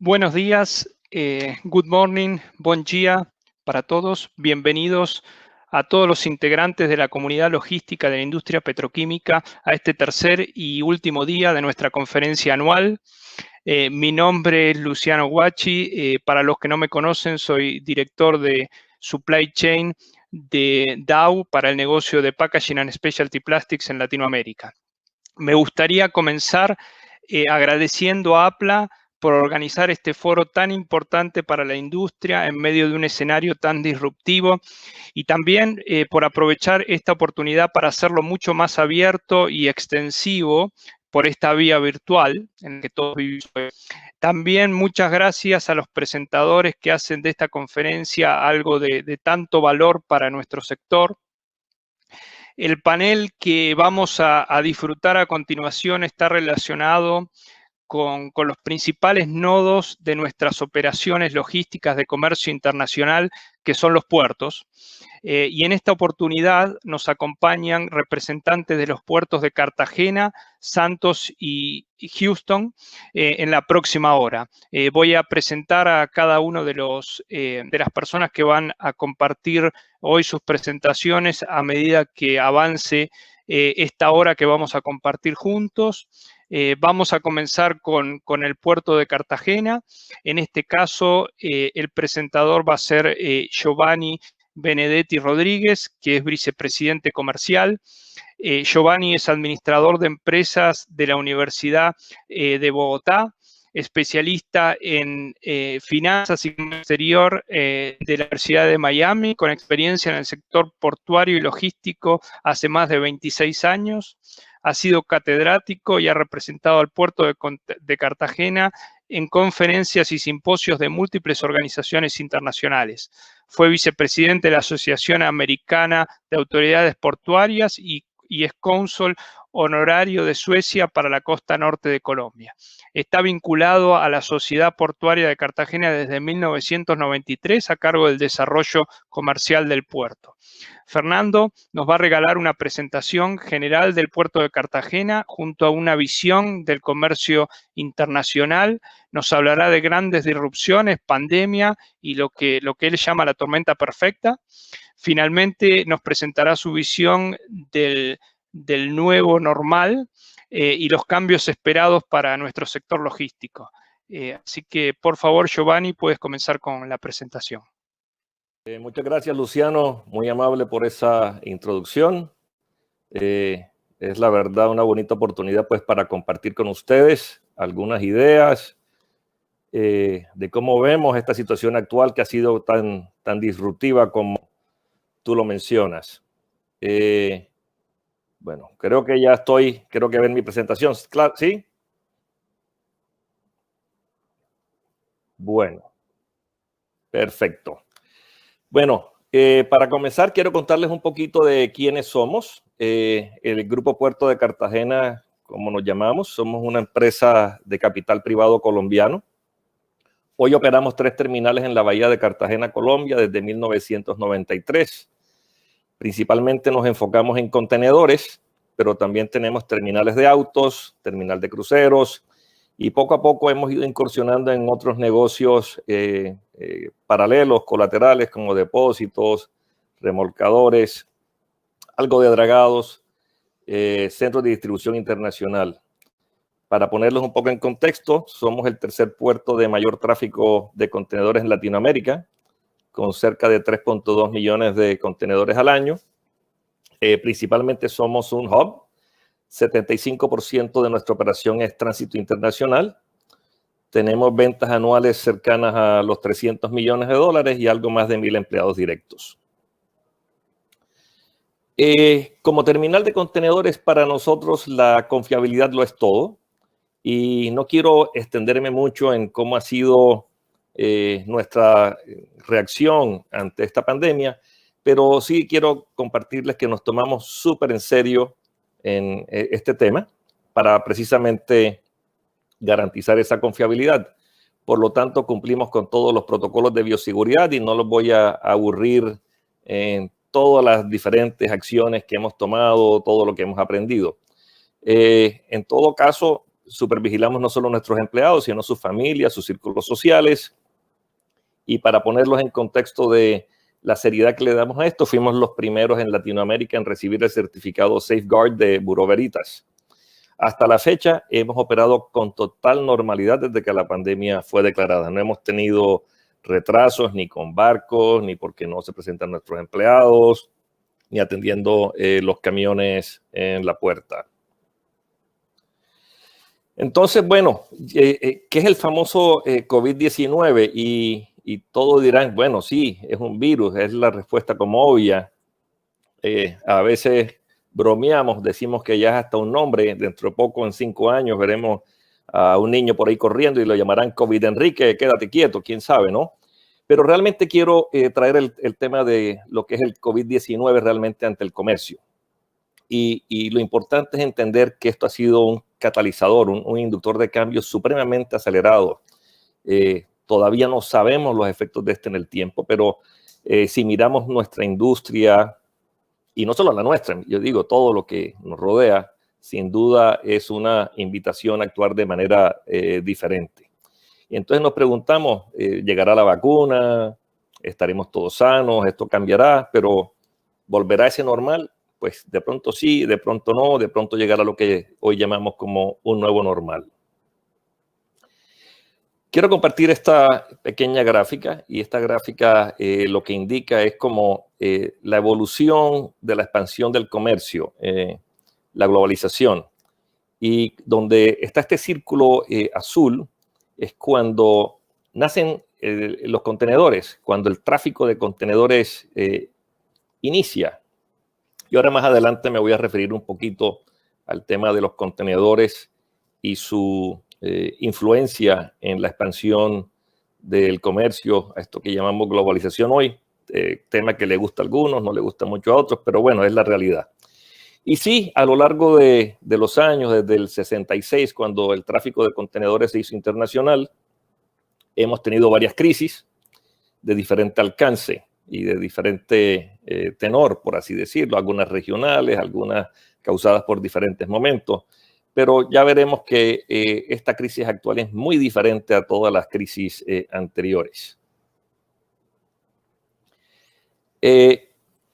Buenos días, good morning, bon dia para todos. Bienvenidos a todos los integrantes de la comunidad logística de la industria petroquímica a este tercer y último día de nuestra conferencia anual. Mi nombre es Luciano Guacci. Para los que no me conocen, soy director de Supply Chain de Dow para el negocio de Packaging and Specialty Plastics en Latinoamérica. Me gustaría comenzar agradeciendo a APLA por organizar este foro tan importante para la industria en medio de un escenario tan disruptivo y también por aprovechar esta oportunidad para hacerlo mucho más abierto y extensivo por esta vía virtual en que todos vivimos. También muchas gracias a los presentadores que hacen de esta conferencia algo de tanto valor para nuestro sector. El panel que vamos a disfrutar a continuación está relacionado con los principales nodos de nuestras operaciones logísticas de comercio internacional, que son los puertos. Y en esta oportunidad nos acompañan representantes de los puertos de Cartagena, Santos y Houston en la próxima hora. Voy a presentar a cada uno de las personas que van a compartir hoy sus presentaciones a medida que avance esta hora que vamos a compartir juntos. Vamos a comenzar con el puerto de Cartagena. En este caso, el presentador va a ser Giovanni Benedetti Rodríguez, que es vicepresidente comercial. Giovanni es administrador de empresas de la Universidad de Bogotá, especialista en finanzas y comercio exterior de la Universidad de Miami, con experiencia en el sector portuario y logístico hace más de 26 años. Ha sido catedrático y ha representado al puerto de Cartagena en conferencias y simposios de múltiples organizaciones internacionales. Fue vicepresidente de la Asociación Americana de Autoridades Portuarias y es cónsul honorario de Suecia para la costa norte de Colombia. Está vinculado a la Sociedad Portuaria de Cartagena desde 1993 a cargo del desarrollo comercial del puerto. Fernando nos va a regalar una presentación general del puerto de Cartagena junto a una visión del comercio internacional. Nos hablará de grandes disrupciones, pandemia y lo que él llama la tormenta perfecta. Finalmente nos presentará su visión del nuevo normal y los cambios esperados para nuestro sector logístico. Así que, por favor, Giovanni, puedes comenzar con la presentación. Muchas gracias, Luciano. Muy amable por esa introducción. Es la verdad una bonita oportunidad pues, para compartir con ustedes algunas ideas de cómo vemos esta situación actual que ha sido tan disruptiva como tú lo mencionas. Bueno, creo que ya creo que ven mi presentación. Claro, ¿sí? Bueno, perfecto. Bueno, para comenzar quiero contarles un poquito de quiénes somos. El Grupo Puerto de Cartagena, como nos llamamos, somos una empresa de capital privado colombiano. Hoy operamos 3 terminales en la bahía de Cartagena, Colombia, desde 1993. Principalmente nos enfocamos en contenedores, pero también tenemos terminales de autos, terminal de cruceros, y poco a poco hemos ido incursionando en otros negocios paralelos, colaterales, como depósitos, remolcadores, algo de dragados, centros de distribución internacional. Para ponerlos un poco en contexto, somos el tercer puerto de mayor tráfico de contenedores en Latinoamérica, con cerca de 3.2 millones de contenedores al año. Principalmente somos un hub. 75% de nuestra operación es tránsito internacional. Tenemos ventas anuales cercanas a los 300 millones de dólares y algo más de 1,000 empleados directos. Como terminal de contenedores, para nosotros la confiabilidad lo es todo. Y no quiero extenderme mucho en cómo ha sido nuestra reacción ante esta pandemia, pero sí quiero compartirles que nos tomamos súper en serio en este tema para precisamente garantizar esa confiabilidad. Por lo tanto, cumplimos con todos los protocolos de bioseguridad y no los voy a aburrir en todas las diferentes acciones que hemos tomado, todo lo que hemos aprendido. En todo caso, supervigilamos no solo nuestros empleados, sino sus familias, sus círculos sociales. Y para ponerlos en contexto de la seriedad que le damos a esto, fuimos los primeros en Latinoamérica en recibir el certificado Safeguard de Bureau Veritas. Hasta la fecha hemos operado con total normalidad desde que la pandemia fue declarada. No hemos tenido retrasos ni con barcos, ni porque no se presentan nuestros empleados, ni atendiendo los camiones en la puerta. Entonces, bueno, ¿qué es el famoso COVID-19? Y todos dirán, bueno, sí, es un virus, es la respuesta como obvia. A veces bromeamos, decimos que ya es hasta un nombre. Dentro de poco, en 5 años, veremos a un niño por ahí corriendo y lo llamarán COVID Enrique, quédate quieto, quién sabe, ¿no? Pero realmente quiero traer el tema de lo que es el COVID-19 realmente ante el comercio. Y lo importante es entender que esto ha sido un catalizador, un inductor de cambio supremamente acelerado. Todavía no sabemos los efectos de este en el tiempo, pero si miramos nuestra industria, y no solo la nuestra, yo digo todo lo que nos rodea, sin duda es una invitación a actuar de manera diferente. Y entonces nos preguntamos, ¿llegará la vacuna? ¿Estaremos todos sanos? ¿Esto cambiará? ¿Pero volverá a ese normal? Pues de pronto sí, de pronto no, de pronto llegará lo que hoy llamamos como un nuevo normal. Quiero compartir esta pequeña gráfica, y esta gráfica lo que indica es como la evolución de la expansión del comercio, la globalización. Y donde está este círculo azul es cuando nacen los contenedores, cuando el tráfico de contenedores inicia. Y ahora más adelante me voy a referir un poquito al tema de los contenedores y su influencia en la expansión del comercio, a esto que llamamos globalización hoy, tema que le gusta a algunos, no le gusta mucho a otros, pero bueno, es la realidad. Y sí, a lo largo de los años, desde el 66, cuando el tráfico de contenedores se hizo internacional, hemos tenido varias crisis de diferente alcance y de diferente tenor, por así decirlo, algunas regionales, algunas causadas por diferentes momentos. Pero ya veremos que esta crisis actual es muy diferente a todas las crisis anteriores.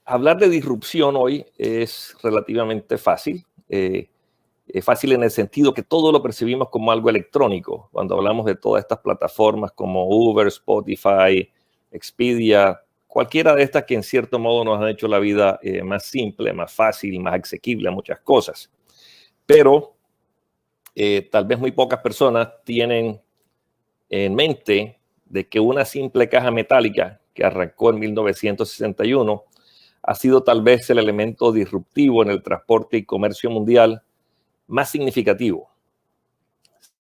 Hablar de disrupción hoy es relativamente fácil. Es fácil en el sentido que todo lo percibimos como algo electrónico. Cuando hablamos de todas estas plataformas como Uber, Spotify, Expedia, cualquiera de estas que en cierto modo nos han hecho la vida más simple, más fácil, más asequible a muchas cosas. Pero tal vez muy pocas personas tienen en mente de que una simple caja metálica que arrancó en 1961 ha sido tal vez el elemento disruptivo en el transporte y comercio mundial más significativo.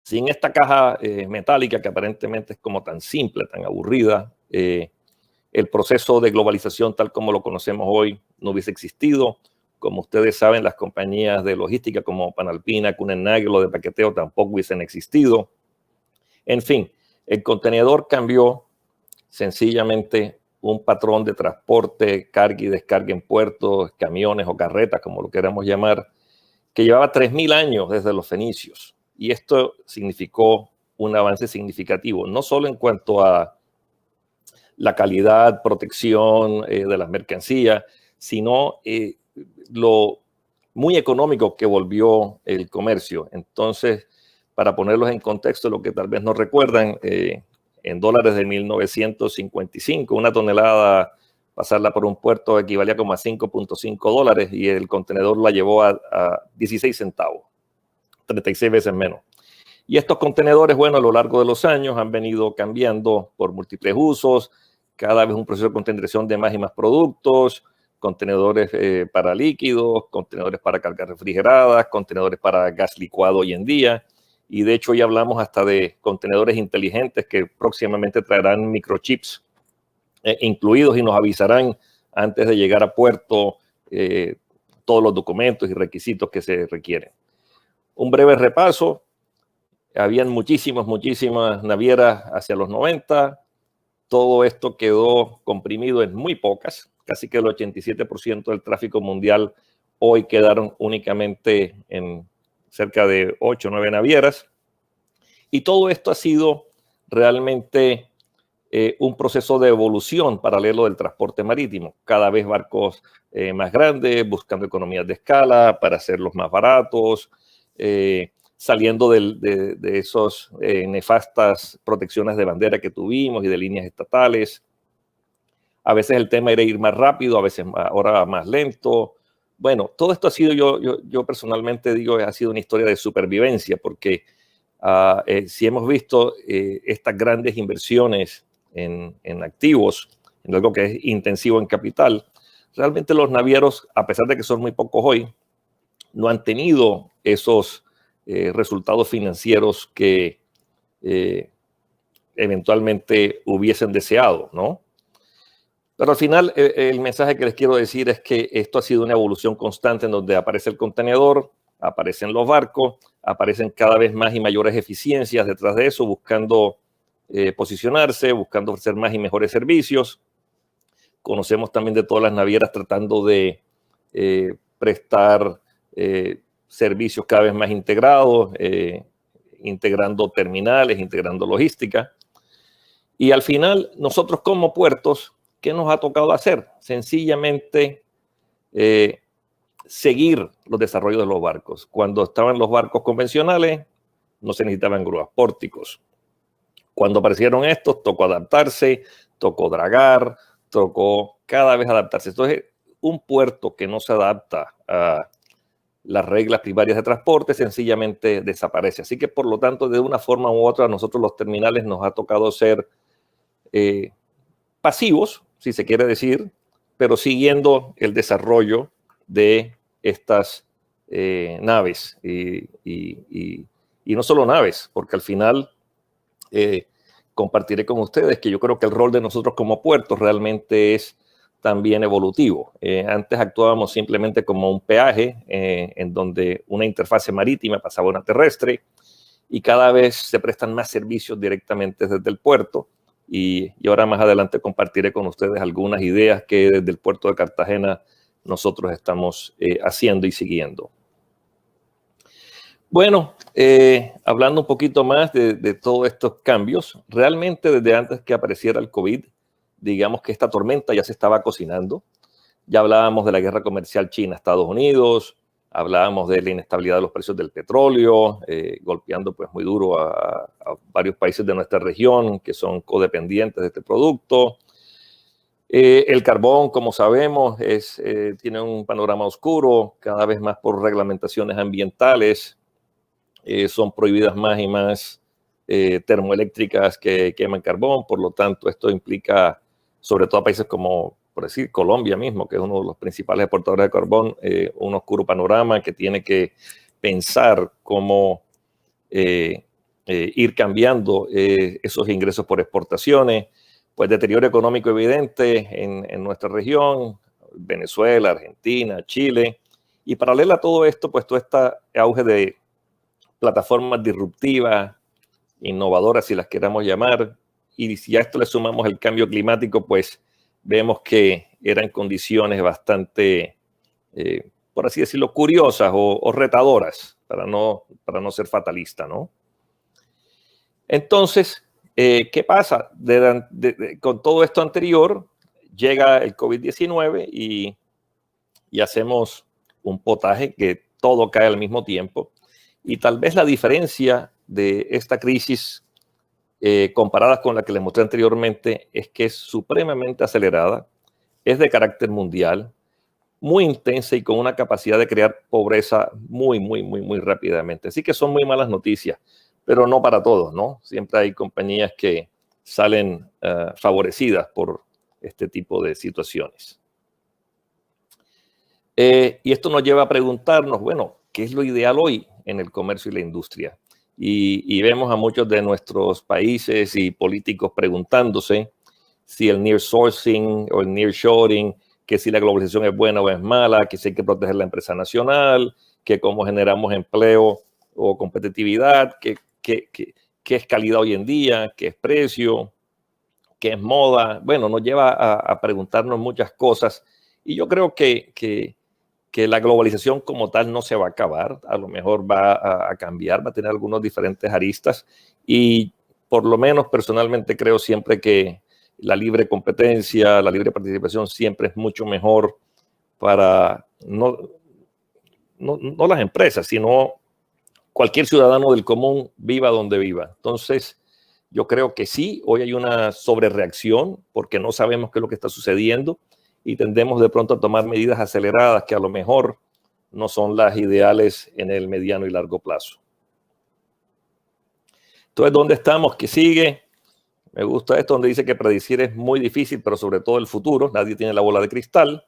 Sin esta caja metálica, que aparentemente es como tan simple, tan aburrida, el proceso de globalización tal como lo conocemos hoy no hubiese existido. Como ustedes saben, las compañías de logística como Panalpina, Kunenagel o de paqueteo tampoco hubiesen existido. En fin, el contenedor cambió sencillamente un patrón de transporte, carga y descarga en puertos, camiones o carretas, como lo queramos llamar, que llevaba 3.000 años desde los fenicios. Y esto significó un avance significativo, no solo en cuanto a la calidad, protección de las mercancías, sino lo muy económico que volvió el comercio. Entonces, para ponerlos en contexto, lo que tal vez no recuerdan, en dólares de 1955, una tonelada, pasarla por un puerto equivalía como a 5.5 dólares y el contenedor la llevó a 16 centavos, 36 veces menos. Y estos contenedores, bueno, a lo largo de los años han venido cambiando por múltiples usos, cada vez un proceso de concentración de más y más productos, contenedores para líquidos, contenedores para cargas refrigeradas, contenedores para gas licuado hoy en día. Y de hecho ya hablamos hasta de contenedores inteligentes que próximamente traerán microchips incluidos y nos avisarán antes de llegar a puerto todos los documentos y requisitos que se requieren. Un breve repaso. Habían muchísimas navieras hacia los 90. Todo esto quedó comprimido en muy pocas. Casi que el 87% del tráfico mundial hoy quedaron únicamente en cerca de 8 o 9 navieras. Y todo esto ha sido realmente un proceso de evolución paralelo del transporte marítimo. Cada vez barcos más grandes, buscando economías de escala para hacerlos más baratos, saliendo de esos nefastas protecciones de bandera que tuvimos y de líneas estatales. A veces el tema era ir más rápido, a veces ahora más lento. Bueno, todo esto ha sido, yo personalmente digo, ha sido una historia de supervivencia, porque si hemos visto estas grandes inversiones en activos, en algo que es intensivo en capital, realmente los navieros, a pesar de que son muy pocos hoy, no han tenido esos resultados financieros que eventualmente hubiesen deseado, ¿no? Pero al final el mensaje que les quiero decir es que esto ha sido una evolución constante en donde aparece el contenedor, aparecen los barcos, aparecen cada vez más y mayores eficiencias detrás de eso, buscando posicionarse, buscando ofrecer más y mejores servicios. Conocemos también de todas las navieras tratando de prestar servicios cada vez más integrados, integrando terminales, integrando logística. Y al final, nosotros como puertos, ¿qué nos ha tocado hacer? Sencillamente seguir los desarrollos de los barcos. Cuando estaban los barcos convencionales, no se necesitaban grúas, pórticos. Cuando aparecieron estos, tocó adaptarse, tocó dragar, tocó cada vez adaptarse. Entonces, un puerto que no se adapta a las reglas primarias de transporte sencillamente desaparece. Así que, por lo tanto, de una forma u otra, a nosotros los terminales nos ha tocado ser pasivos, si se quiere decir, pero siguiendo el desarrollo de estas naves. Y no solo naves, porque al final compartiré con ustedes que yo creo que el rol de nosotros como puertos realmente es también evolutivo. Antes actuábamos simplemente como un peaje en donde una interfase marítima pasaba a una terrestre, y cada vez se prestan más servicios directamente desde el puerto. Y ahora más adelante compartiré con ustedes algunas ideas que desde el puerto de Cartagena nosotros estamos haciendo y siguiendo. Bueno, hablando un poquito más de todos estos cambios, realmente desde antes que apareciera el COVID, digamos que esta tormenta ya se estaba cocinando. Ya hablábamos de la guerra comercial China-Estados Unidos, hablábamos de la inestabilidad de los precios del petróleo, golpeando pues muy duro a varios países de nuestra región que son codependientes de este producto. El carbón, como sabemos, tiene un panorama oscuro, cada vez más por reglamentaciones ambientales. Son prohibidas más y más termoeléctricas que queman carbón, por lo tanto esto implica, sobre todo a países como, por decir, Colombia mismo, que es uno de los principales exportadores de carbón, un oscuro panorama que tiene que pensar cómo ir cambiando esos ingresos por exportaciones, pues deterioro económico evidente en nuestra región, Venezuela, Argentina, Chile, y paralela a todo esto, pues todo este auge de plataformas disruptivas, innovadoras, si las queramos llamar, y si a esto le sumamos el cambio climático, pues vemos que eran condiciones bastante, por así decirlo, curiosas o retadoras, para no ser fatalista, ¿no? Entonces, ¿qué pasa? Con todo esto anterior, llega el COVID-19 y hacemos un potaje que todo cae al mismo tiempo. Y tal vez la diferencia de esta crisis comparada con la que les mostré anteriormente es que es supremamente acelerada, es de carácter mundial, muy intensa y con una capacidad de crear pobreza muy rápidamente. Así que son muy malas noticias, pero no para todos, ¿no? Siempre hay compañías que salen favorecidas por este tipo de situaciones. Y esto nos lleva a preguntarnos, bueno, ¿qué es lo ideal hoy en el comercio y la industria? Y vemos a muchos de nuestros países y políticos preguntándose si el nearshoring o el nearshoring, que si la globalización es buena o es mala, que si hay que proteger la empresa nacional, que cómo generamos empleo o competitividad, qué es calidad hoy en día, qué es precio, qué es moda. Bueno, nos lleva a preguntarnos muchas cosas. Y yo creo que que la globalización como tal no se va a acabar, a lo mejor va a cambiar, va a tener algunos diferentes aristas y por lo menos personalmente creo siempre que la libre competencia, la libre participación siempre es mucho mejor para no las empresas, sino cualquier ciudadano del común, viva donde viva. Entonces, yo creo que sí, hoy hay una sobrereacción porque no sabemos qué es lo que está sucediendo y tendemos de pronto a tomar medidas aceleradas que a lo mejor no son las ideales en el mediano y largo plazo. Entonces, ¿dónde estamos? ¿Qué sigue? Me gusta esto donde dice que predecir es muy difícil, pero sobre todo el futuro. Nadie tiene la bola de cristal.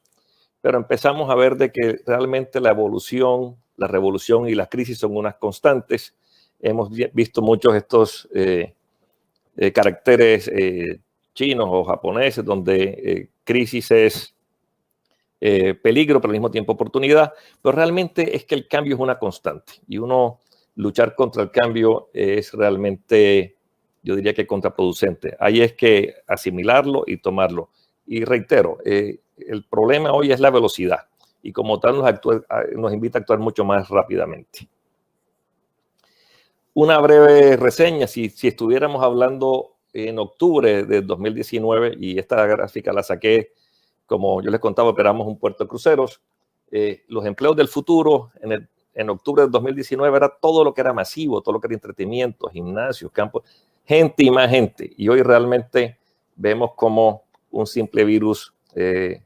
Pero empezamos a ver de que realmente la evolución, la revolución y las crisis son unas constantes. Hemos visto muchos estos caracteres chinos o japoneses donde crisis es peligro, pero al mismo tiempo oportunidad. Pero realmente es que el cambio es una constante y uno luchar contra el cambio es realmente, yo diría que contraproducente. Ahí es que asimilarlo y tomarlo. Y reitero, el problema hoy es la velocidad y como tal nos invita a actuar mucho más rápidamente. Una breve reseña, si estuviéramos hablando en octubre de 2019, y esta gráfica la saqué, como yo les contaba, operamos un puerto de cruceros, los empleos del futuro en octubre de 2019 era todo lo que era masivo, todo lo que era entretenimiento, gimnasios, campos, gente y más gente. Y hoy realmente vemos como un simple virus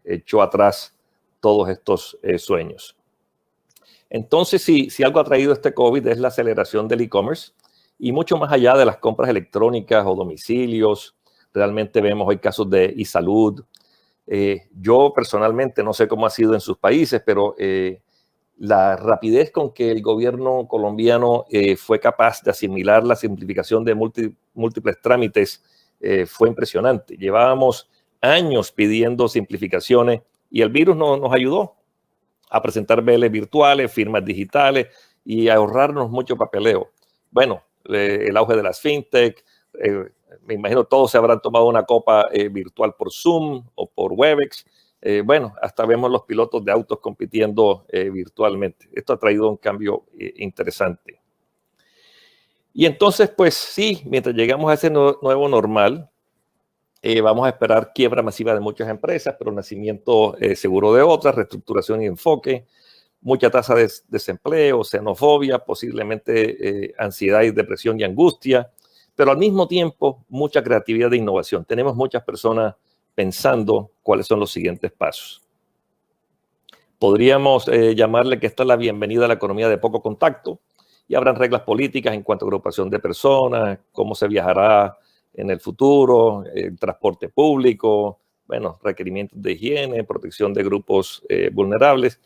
echó atrás todos estos sueños. Entonces, si algo ha traído este COVID es la aceleración del e-commerce y mucho más allá de las compras electrónicas o domicilios, realmente vemos hoy casos de e-salud. Yo personalmente no sé cómo ha sido en sus países, pero la rapidez con que el gobierno colombiano fue capaz de asimilar la simplificación de múltiples trámites fue impresionante. Llevábamos años pidiendo simplificaciones y el virus nos ayudó a presentar BL virtuales, firmas digitales y a ahorrarnos mucho papeleo. Bueno, el auge de las fintech, me imagino todos se habrán tomado una copa virtual por Zoom o por Webex. Bueno, hasta vemos los pilotos de autos compitiendo virtualmente. Esto ha traído un cambio interesante. Y entonces, pues sí, mientras llegamos a ese nuevo normal, vamos a esperar quiebra masiva de muchas empresas, pero nacimiento seguro de otras, reestructuración y enfoque, mucha tasa de desempleo, xenofobia, posiblemente ansiedad y depresión y angustia, pero al mismo tiempo mucha creatividad e innovación. Tenemos muchas personas pensando cuáles son los siguientes pasos. Podríamos llamarle que esta es la bienvenida a la economía de poco contacto y habrán reglas políticas en cuanto a agrupación de personas, cómo se viajará en el futuro, el transporte público, bueno, requerimientos de higiene, protección de grupos vulnerables.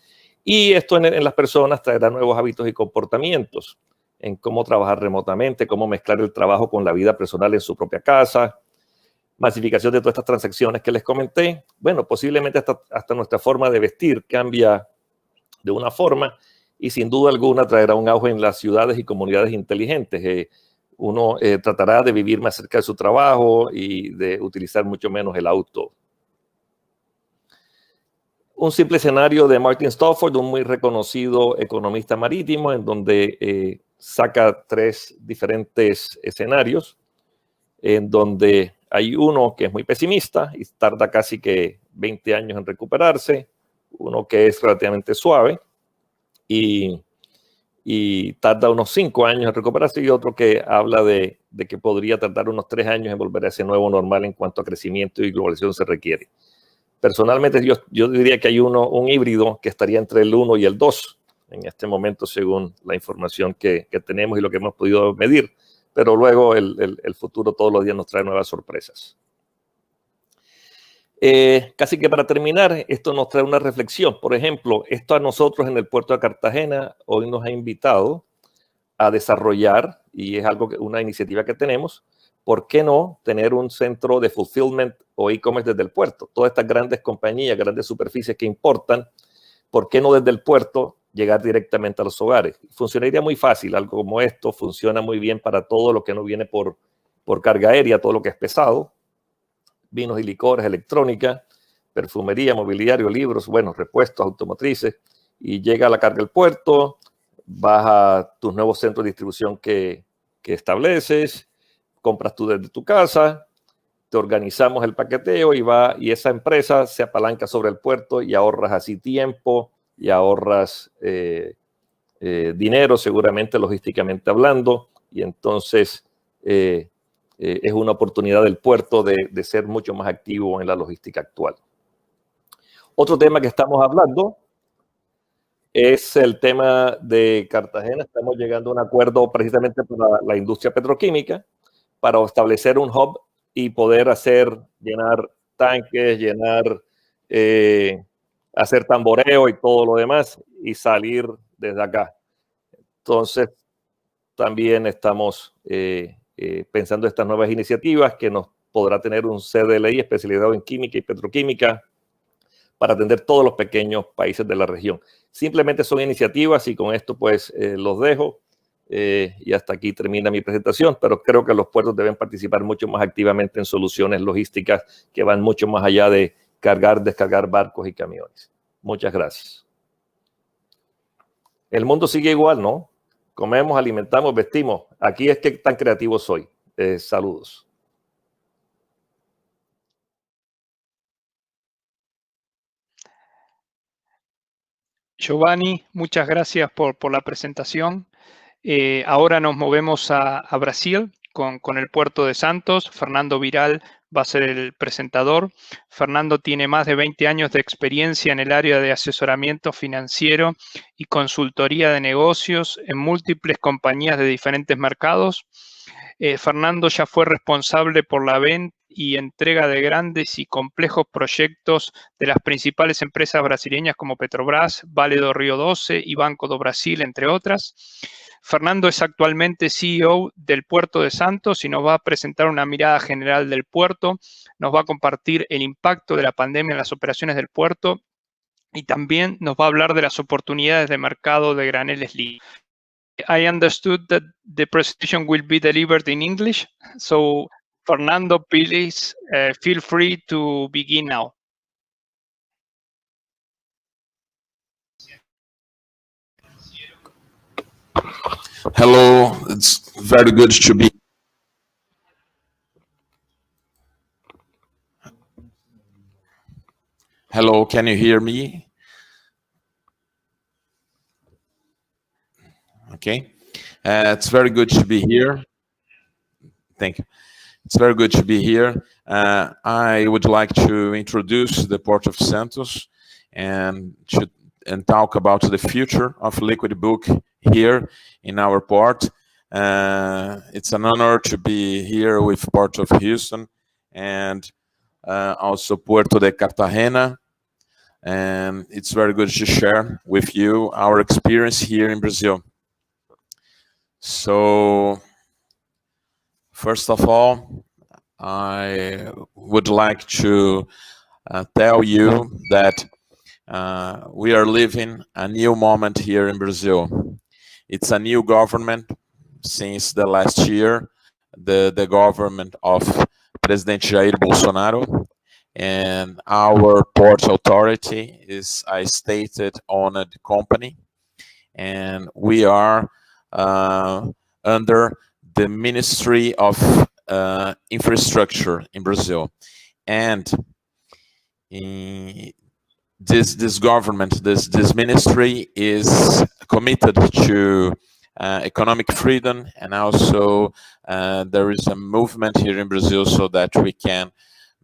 Y esto en las personas traerá nuevos hábitos y comportamientos en cómo trabajar remotamente, cómo mezclar el trabajo con la vida personal en su propia casa, masificación de todas estas transacciones que les comenté. Bueno, posiblemente hasta nuestra forma de vestir cambia de una forma y sin duda alguna traerá un auge en las ciudades y comunidades inteligentes. Uno tratará de vivir más cerca de su trabajo y de utilizar mucho menos el auto. Un simple escenario de Martin Stofford, un muy reconocido economista marítimo, en donde saca tres diferentes escenarios, en donde hay uno que es muy pesimista y tarda casi que 20 años en recuperarse, uno que es relativamente suave y tarda unos 5 años en recuperarse, y otro que habla de que podría tardar unos 3 años en volver a ese nuevo normal en cuanto a crecimiento y globalización se requiere. Personalmente yo diría que hay un híbrido que estaría entre el 1 y el 2 en este momento según la información que tenemos y lo que hemos podido medir, pero luego el futuro todos los días nos trae nuevas sorpresas. Casi que para terminar, esto nos trae una reflexión. Por ejemplo, esto a nosotros en el puerto de Cartagena hoy nos ha invitado a desarrollar, y es una iniciativa que tenemos, ¿por qué no tener un centro de fulfillment o e-commerce desde el puerto? Todas estas grandes compañías, grandes superficies que importan, ¿por qué no desde el puerto llegar directamente a los hogares? Funcionaría muy fácil, algo como esto funciona muy bien para todo lo que no viene por carga aérea, todo lo que es pesado, vinos y licores, electrónica, perfumería, mobiliario, libros, bueno, repuestos, automotrices, y llega la carga al puerto, vas a tus nuevos centros de distribución que estableces, compras tú desde tu casa, te organizamos el paqueteo y esa empresa se apalanca sobre el puerto y ahorras así tiempo y ahorras dinero, seguramente logísticamente hablando, y entonces es una oportunidad del puerto de ser mucho más activo en la logística actual. Otro tema que estamos hablando es el tema de Cartagena. Estamos llegando a un acuerdo precisamente para la industria petroquímica, para establecer un hub y poder llenar tanques, hacer tamboreo y todo lo demás y salir desde acá. Entonces, también estamos pensando en estas nuevas iniciativas que nos podrá tener un CDLI especializado en química y petroquímica para atender todos los pequeños países de la región. Simplemente son iniciativas y con esto pues los dejo y hasta aquí termina mi presentación, pero creo que los puertos deben participar mucho más activamente en soluciones logísticas que van mucho más allá de cargar, descargar barcos y camiones. Muchas gracias. El mundo sigue igual, ¿no? Comemos, alimentamos, vestimos. Aquí es que tan creativo soy. Saludos. Giovanni, muchas gracias por la presentación. Ahora nos movemos a Brasil con el puerto de Santos. Fernando Biral va a ser el presentador. Fernando tiene más de 20 años de experiencia en el área de asesoramiento financiero y consultoría de negocios en múltiples compañías de diferentes mercados. Fernando ya fue responsable por la venta y entrega de grandes y complejos proyectos de las principales empresas brasileñas como Petrobras, Vale do Rio Doce y Banco do Brasil, entre otras. Fernando es actualmente CEO del Puerto de Santos y nos va a presentar una mirada general del puerto, nos va a compartir el impacto de la pandemia en las operaciones del puerto y también nos va a hablar de las oportunidades de mercado de graneles líquidos. I understood that the presentation will be delivered in English, so Fernando, please feel free to begin now. Hello, it's very good to be. Hello, can you hear me? Okay, it's very good to be here. Thank you. It's very good to be here. I would like to introduce the Port of Santos and talk about the future of liquid bulk here in our port. It's an honor to be here with Port of Houston and also Puerto de Cartagena. And it's very good to share with you our experience here in Brazil. So, first of all, I would like to tell you that we are living a new moment here in Brazil. It's a new government since the last year, the government of President Jair Bolsonaro, and our port authority is a state-owned company, and we are under the Ministry of Infrastructure in Brazil. And this government, this ministry is committed to economic freedom, and also there is a movement here in Brazil so that we can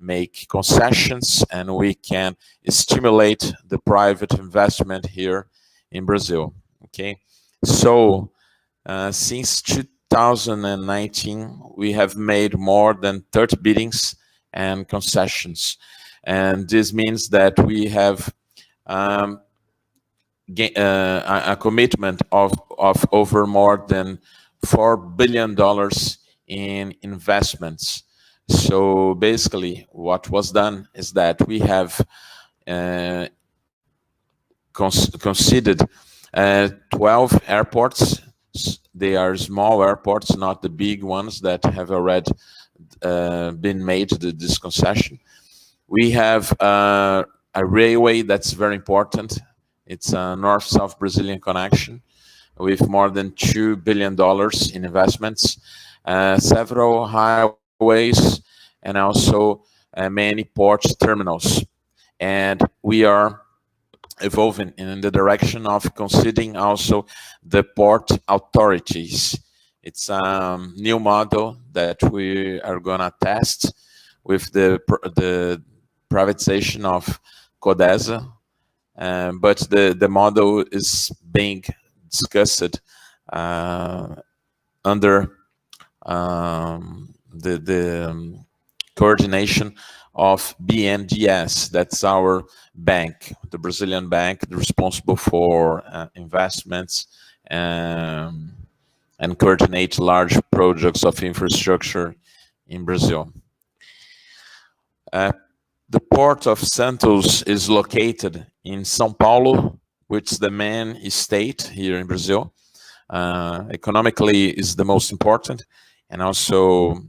make concessions and we can stimulate the private investment here in Brazil. Okay, so since 2019 we have made more than 30 biddings and concessions, and this means that we have a commitment of over more than $4 billion in investments. So basically what was done is that we have considered 12 airports. They are small airports, not the big ones that have already been made this concession. We have a railway that's very important. It's a north-south Brazilian connection with more than $2 billion in investments, several highways, and also many port terminals. And we are evolving in the direction of considering also the port authorities. It's a new model that we are gonna test with the privatization of Codesa, but the model is being discussed under the coordination of BNDES. That's our bank, the Brazilian bank, responsible for investments and coordinate large projects of infrastructure in Brazil. The port of Santos is located in São Paulo, which is the main state here in Brazil. Economically is the most important, and also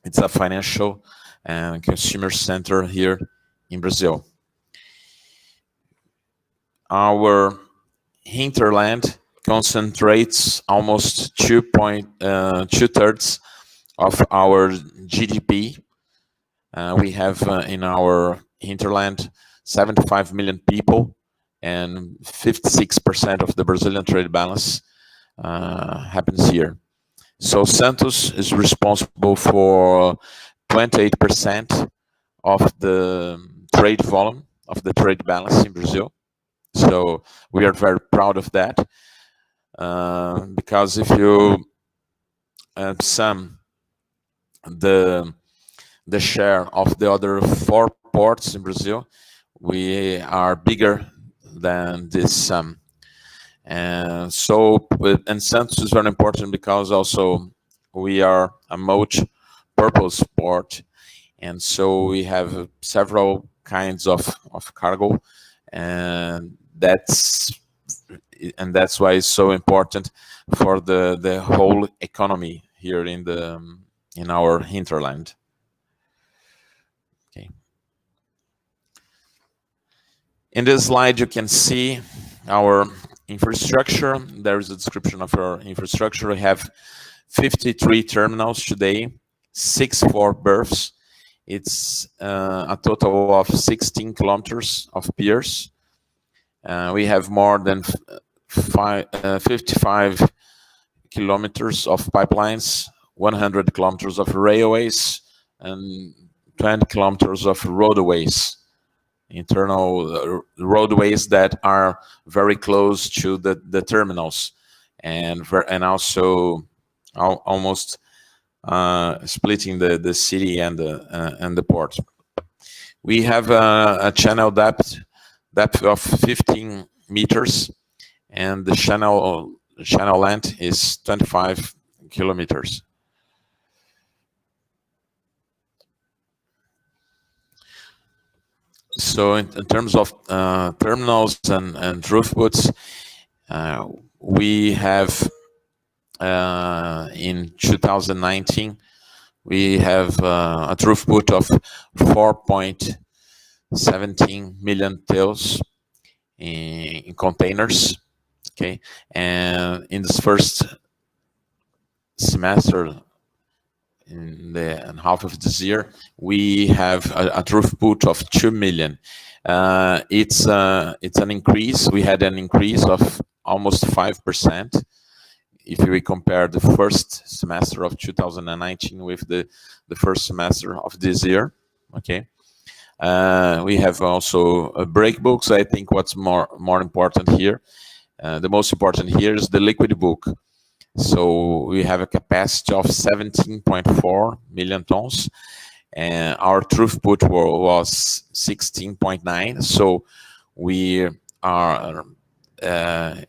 it's a financial and consumer center here in Brazil. Our hinterland concentrates almost two-thirds of our GDP. We have in our hinterland 75 million people, and 56% of the Brazilian trade balance happens here. So Santos is responsible for 28% of the trade volume, of the trade balance in Brazil. So we are very proud of that, because if you sum the share of the other 4 ports in Brazil, we are bigger than this sum. And so, and Santos is very important because also we are a multi-purpose port, and so we have several kinds of cargo, and that's why it's so important for the whole economy here in our hinterland. Okay. In this slide, you can see our infrastructure. There is a description of our infrastructure. We have 53 terminals today, 64 berths. It's a total of 16 kilometers of piers. We have more than 55 kilometers of pipelines, 100 kilometers of railways, and 20 kilometers of roadways, internal roadways that are very close to the terminals, and also almost splitting the city and the port. We have a channel depth of 15 meters, and the channel length is 25 kilometers. So in terms of terminals and throughputs, we have in 2019 we have a throughput of 4.17 million TEUs in containers. Okay, and in this first semester, in the half of this year, we have a throughput of 2 million. It's an increase. We had an increase of almost 5% if we compare the first semester of 2019 with the first semester of this year. Okay, we have also break books. I think what's more important here, the most important here is the liquid book. So we have a capacity of 17.4 million tons, and our throughput was 16.9. So we are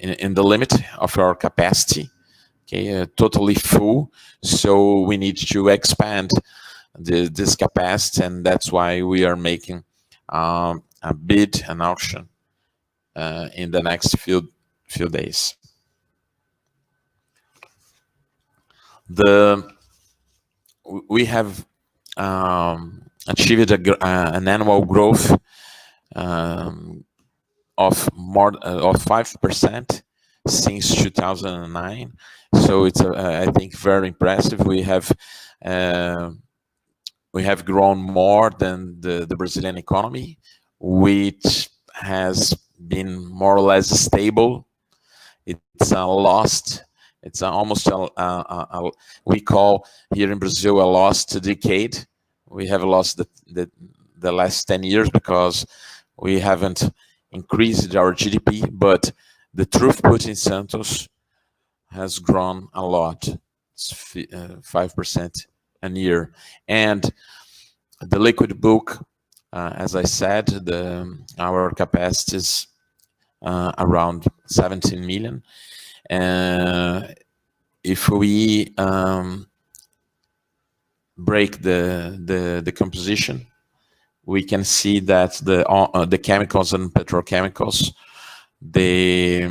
in the limit of our capacity. Okay, totally full. So we need to expand this capacity, and that's why we are making a bid, an auction in the next few days. We have achieved an annual growth of 5% since 2009. So it's I think very impressive. We have grown more than the Brazilian economy, which has been more or less stable. It's almost we call here in Brazil a lost decade. We have lost the last 10 years because we haven't increased our GDP, but the throughput in Santos has grown a lot. It's 5% a year. And the liquid book, as I said, our capacity is around 17 million. If we break the composition, we can see that the chemicals and petrochemicals, they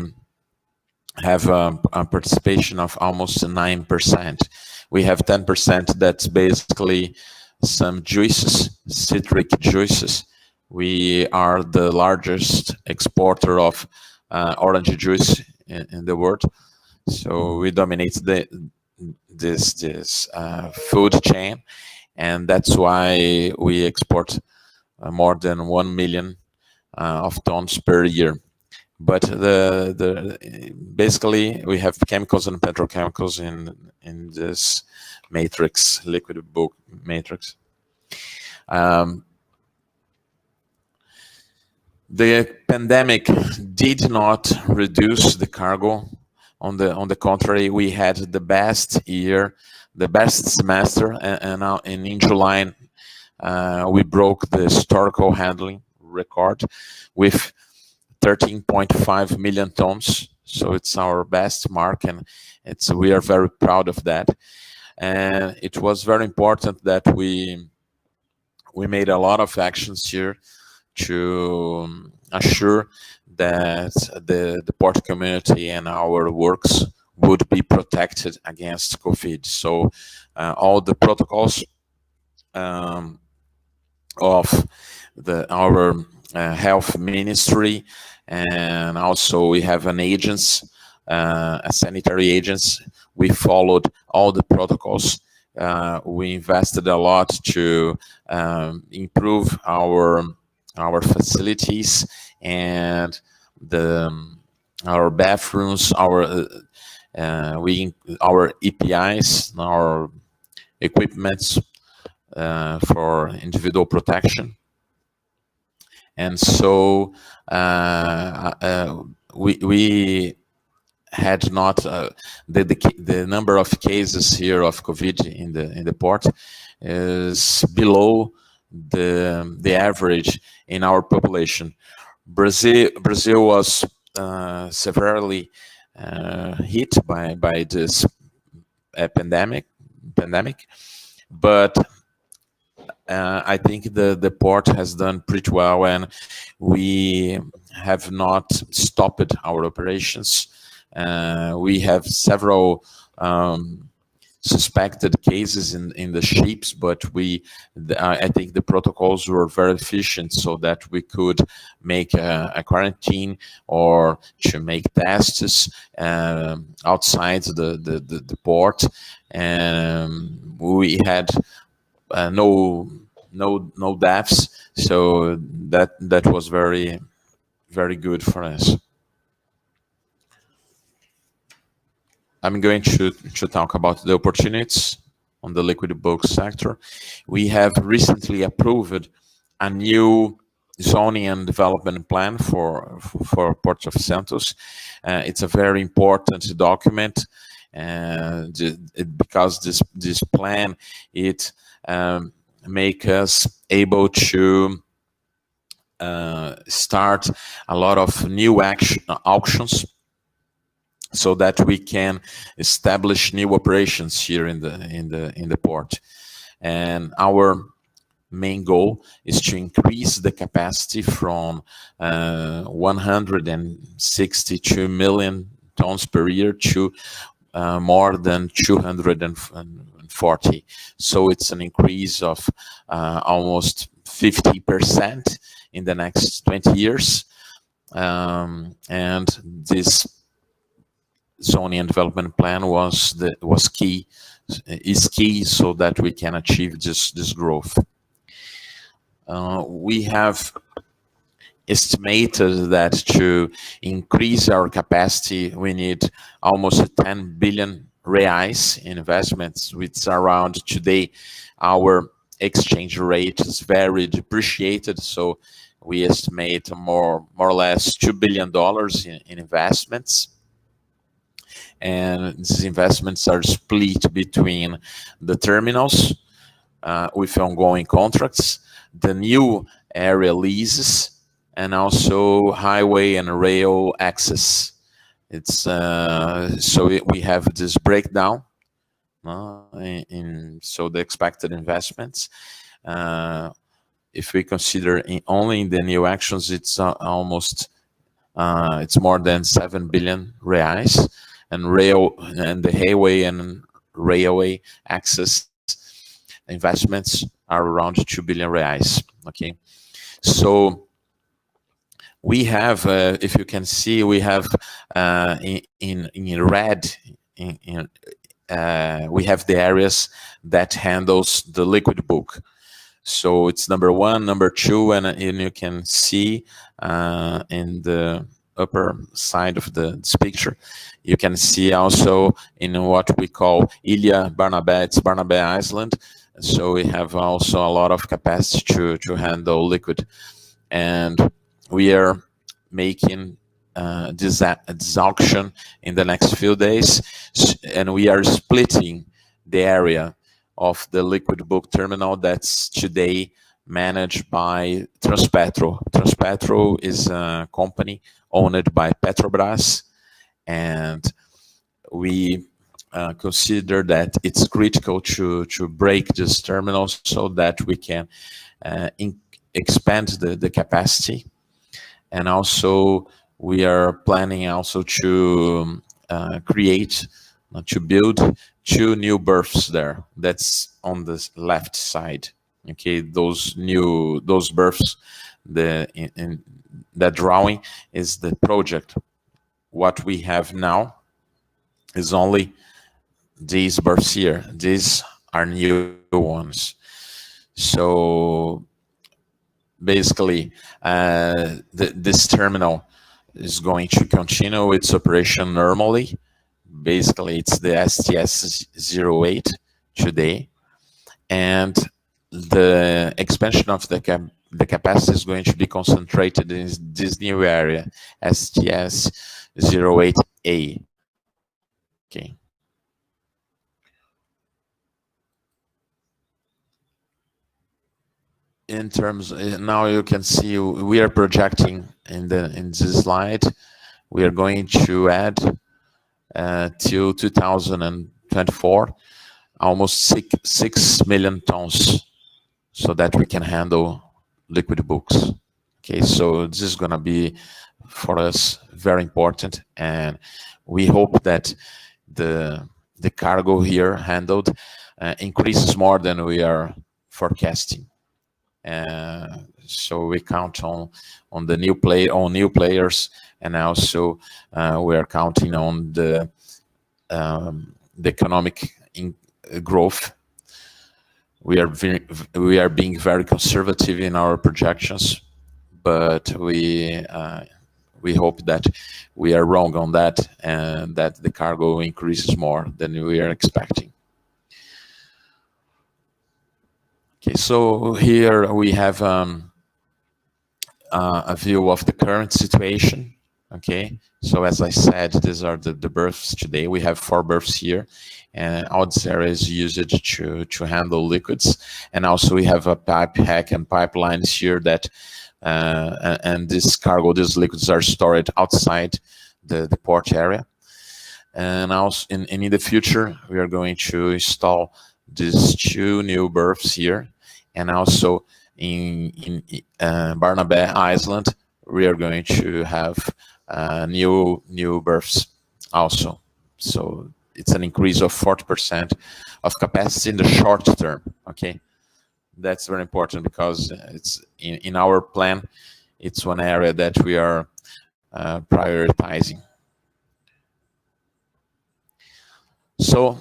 have a participation of almost 9%. We have 10% that's basically some juices, citric juices. We are the largest exporter of orange juice in the world. So we dominate this food chain, and that's why we export more than 1 million of tons per year. But basically we have chemicals and petrochemicals in this matrix, liquid book matrix. The pandemic did not reduce the cargo. On the contrary, we had the best year, the best semester, and now in July we broke the historical handling record with 13.5 million tons. So it's our best mark, and we are very proud of that. And it was very important that we made a lot of actions here to assure that the port community and our works would be protected against COVID. So all the protocols of our health ministry, and also we have an agents, a sanitary agents. We followed all the protocols. We invested a lot to improve our facilities and our bathrooms, our EPIs, our equipments for individual protection. And so we had not the number of cases here of COVID in the port is below the average in our population. Brazil was severely hit by this pandemic, but I think the port has done pretty well, and we have not stopped our operations. We have several suspected cases in the ships, but I think the protocols were very efficient so that we could make a quarantine or to make tests outside the port, and we had no deaths, so that was very, very good for us. I'm going to talk about the opportunities on the liquid bulk sector. We have recently approved a new zoning and development plan for Port of Santos. It's a very important document, because this plan, it make us able to start a lot of new auctions, so that we can establish new operations here in the port. And our main goal is to increase the capacity from 162 million tons per year to more than 240. So it's an increase of almost 50% in the next 20 years. and this zoning and development plan is key so that we can achieve this growth. We have estimated that to increase our capacity, we need almost 10 billion reais in investments, which around today our exchange rate is very depreciated, so we estimate more or less $2 billion in investments. And these investments are split between the terminals with ongoing contracts, the new area leases, and also highway and rail access. It's we have this breakdown so the expected investments. If we consider only the new actions, it's almost it's more than 7 billion reais, and the highway and railway access investments are around 2 billion reais. Okay, so we have, if you can see, we have in red, we have the areas that handles the liquid book. So it's number 1, number 2, and you can see in the upper side of this picture, you can see also in what we call Ilha Barnabé, it's Barnabé Island. So we have also a lot of capacity to handle liquid, and we are making this auction in the next few days, and we are splitting the area of the liquid book terminal that's today managed by Transpetro. Transpetro is a company owned by Petrobras, and we consider that it's critical to break this terminal so that we can expand the capacity. And also we are planning also to build 2 new berths there. That's on the left side. Okay, those berths, in that drawing is the project. What we have now is only these berths here. These are new ones. So basically, this terminal is going to continue its operation normally. Basically, it's the STS-08 today, and the expansion of the capacity is going to be concentrated in this new area, STS-08A. Okay. In terms, now you can see we are projecting in this slide, we are going to add till 2024 almost 6 million tons, so that we can handle liquid books. Okay, so this is going to be for us very important, and we hope that the cargo here handled increases more than we are forecasting. So we count on the new players, and also we are counting on the economic growth. We are being very conservative in our projections, but we hope that we are wrong on that, and that the cargo increases more than we are expecting. Okay, so here we have a view of the current situation. Okay, so as I said, these are the berths today. We have 4 berths here, and all this area is used to handle liquids. And also we have a pipe hack and pipelines here that, and this cargo, these liquids are stored outside the port area. And also in the future, we are going to install these 2 new berths here, and also in Barnabé Island, we are going to have new berths also. So it's an increase of 40% of capacity in the short term. Okay, that's very important because it's in our plan. It's one area that we are prioritizing. So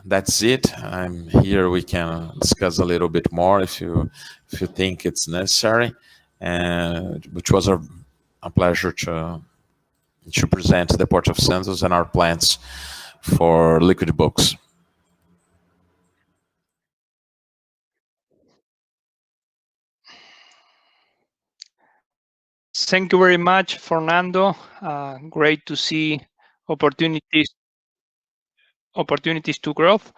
that's it. I'm here. We can discuss a little bit more if you think it's necessary, which was a pleasure to present the Port of Santos and our plans for liquid books. Thank you very much, Fernando. Great to see opportunities to growth.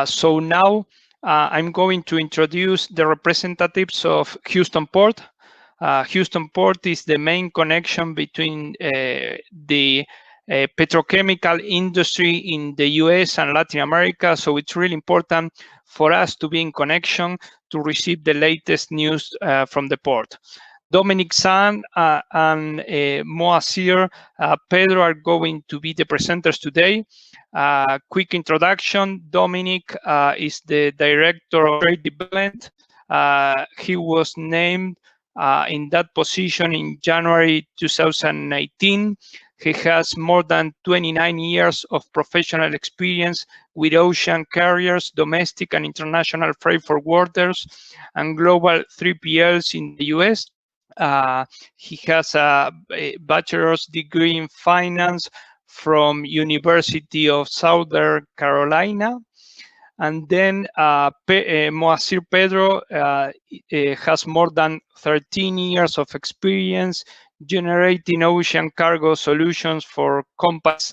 So now I'm going to introduce the representatives of Houston Port. Houston Port is the main connection between the petrochemical industry in the US and Latin America. So it's really important for us to be in connection to receive the latest news from the port. Dominic San and Moacyr, Pedro are going to be the presenters today. Quick introduction, Dominic is the Director of Trade Development. He was named in that position in January 2019. He has more than 29 years of professional experience with ocean carriers, domestic and international freight forwarders, and global 3PLs in the US. He has a bachelor's degree in finance from University of Southern Carolina. And then Moacyr Pedro has more than 13 years of experience generating ocean cargo solutions for companies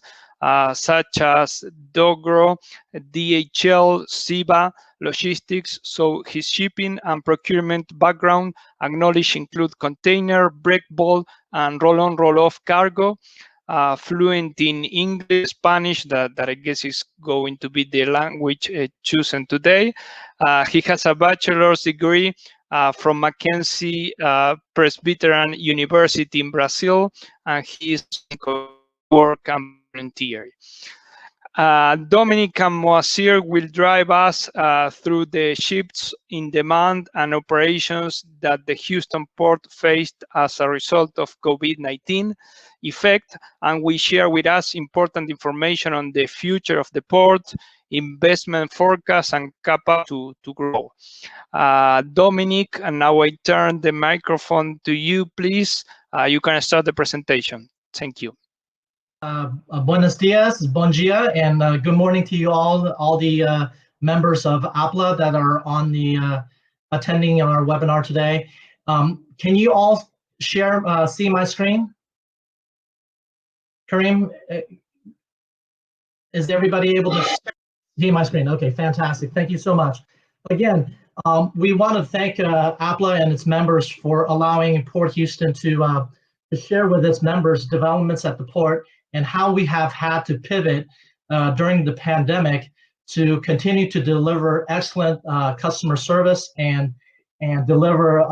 such as Dogro, DHL, Siba, Logistics. So his shipping and procurement background acknowledged include container, breakbulk, and roll-on, roll-off cargo. Fluent in English, Spanish, that I guess is going to be the language chosen today. He has a bachelor's degree from Mackenzie Presbyterian University in Brazil, and he is work and volunteer. Dominic and Moacyr will drive us through the shifts in demand and operations that the Houston port faced as a result of COVID-19 effect, and we share with us important information on the future of the port, investment forecast, and capacity to grow. Dominic, and now I turn the microphone to you, please. You can start the presentation. Thank you. Buenos dias, bon dia, and good morning to you all the members of APLA that are on the attending our webinar today. Can you all share, see my screen? Kareem, is everybody able to see my screen? Okay, fantastic. Thank you so much. Again, we want to thank APLA and its members for allowing Port Houston to share with its members developments at the port and how we have had to pivot during the pandemic to continue to deliver excellent customer service and deliver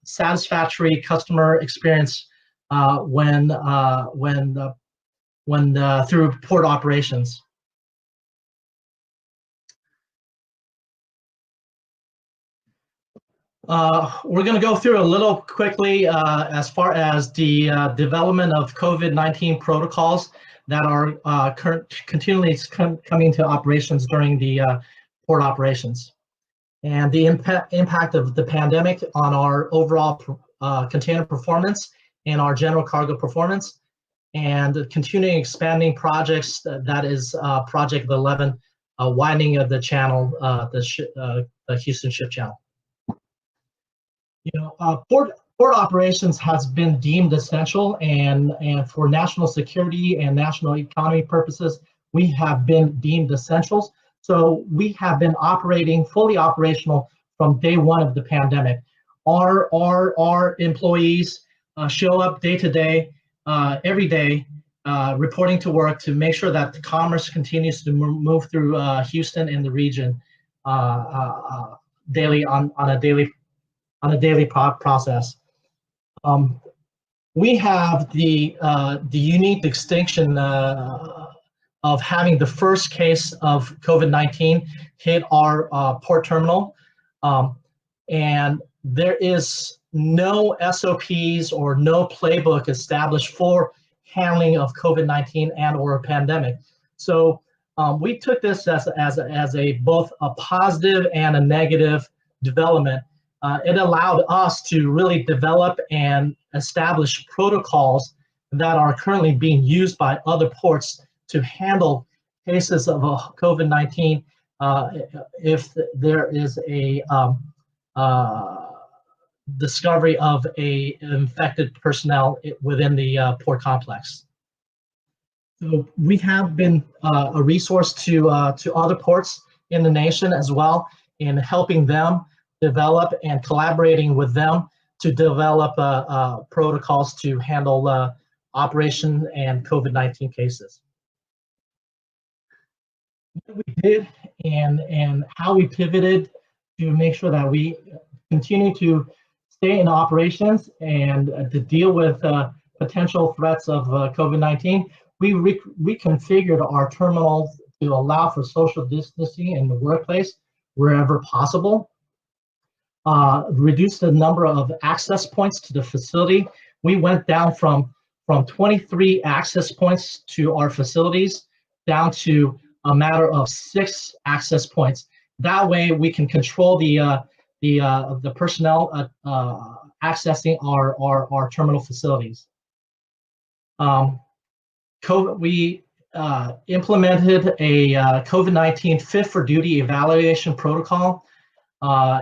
satisfactory customer experience when through port operations. We're going to go through a little quickly as far as the development of COVID-19 protocols that are continually coming to operations during the port operations, and the impact of the pandemic on our overall container performance and our general cargo performance, and continuing expanding projects that is Project 11, widening of the channel, the Houston Ship Channel. You know, port operations has been deemed essential, and for national security and national economy purposes, we have been deemed essentials. So we have been operating fully operational from day one of the pandemic. Our employees show up day to day, every day, reporting to work to make sure that the commerce continues to move through Houston and the region daily on a daily process. We have the unique distinction of having the first case of COVID-19 hit our port terminal, and there is no SOPs or no playbook established for handling of COVID-19 and or a pandemic. So we took this as a both a positive and a negative development. It allowed us to really develop and establish protocols that are currently being used by other ports to handle cases of COVID-19 if there is a discovery of a infected personnel within the port complex. So we have been a resource to other ports in the nation as well in helping them develop and collaborating with them to develop protocols to handle operation and COVID-19 cases. What we did and how we pivoted to make sure that we continue to stay in operations and to deal with potential threats of COVID-19, we reconfigured our terminals to allow for social distancing in the workplace wherever possible. Reduced the number of access points to the facility. We went down from 23 access points to our facilities down to a matter of 6 access points. That way we can control the personnel accessing our terminal facilities. We implemented a COVID-19 fit for duty evaluation protocol.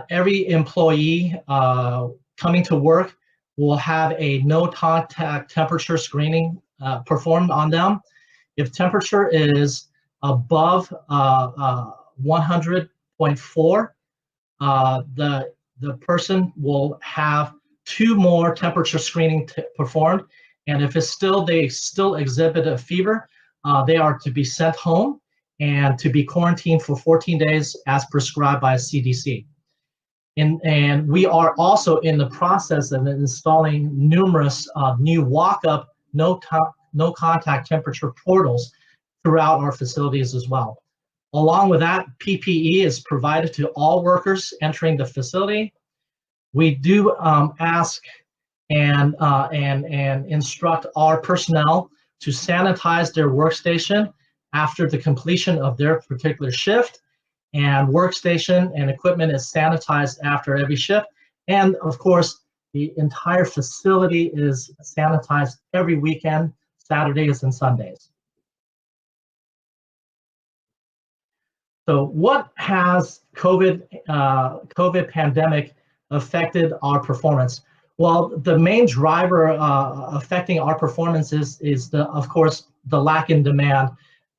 Every employee coming to work will have a no contact temperature screening performed on them. If temperature is above 100.4, the person will have 2 more temperature screening performed, and if they still exhibit a fever, they are to be sent home and to be quarantined for 14 days as prescribed by CDC. And we are also in the process of installing numerous new walk-up, no contact temperature portals throughout our facilities as well. Along with that, PPE is provided to all workers entering the facility. We do ask and instruct our personnel to sanitize their workstation after the completion of their particular shift, and workstation and equipment is sanitized after every shift. And of course, the entire facility is sanitized every weekend, Saturdays and Sundays. So what has COVID pandemic affected our performance? Well, the main driver affecting our performance is of course, the lack in demand,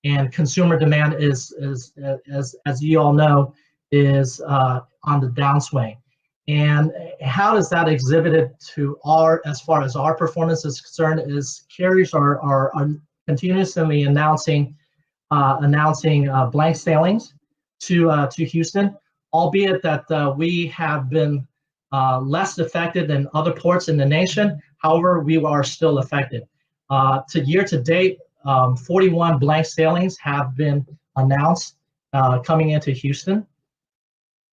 and consumer demand is as you all know, is on the downswing. And how does that exhibited to as far as our performance is concerned, is carriers are continuously announcing blank sailings to Houston, albeit that we have been less affected than other ports in the nation. However, we are still affected. Year to date, 41 blank sailings have been announced coming into Houston.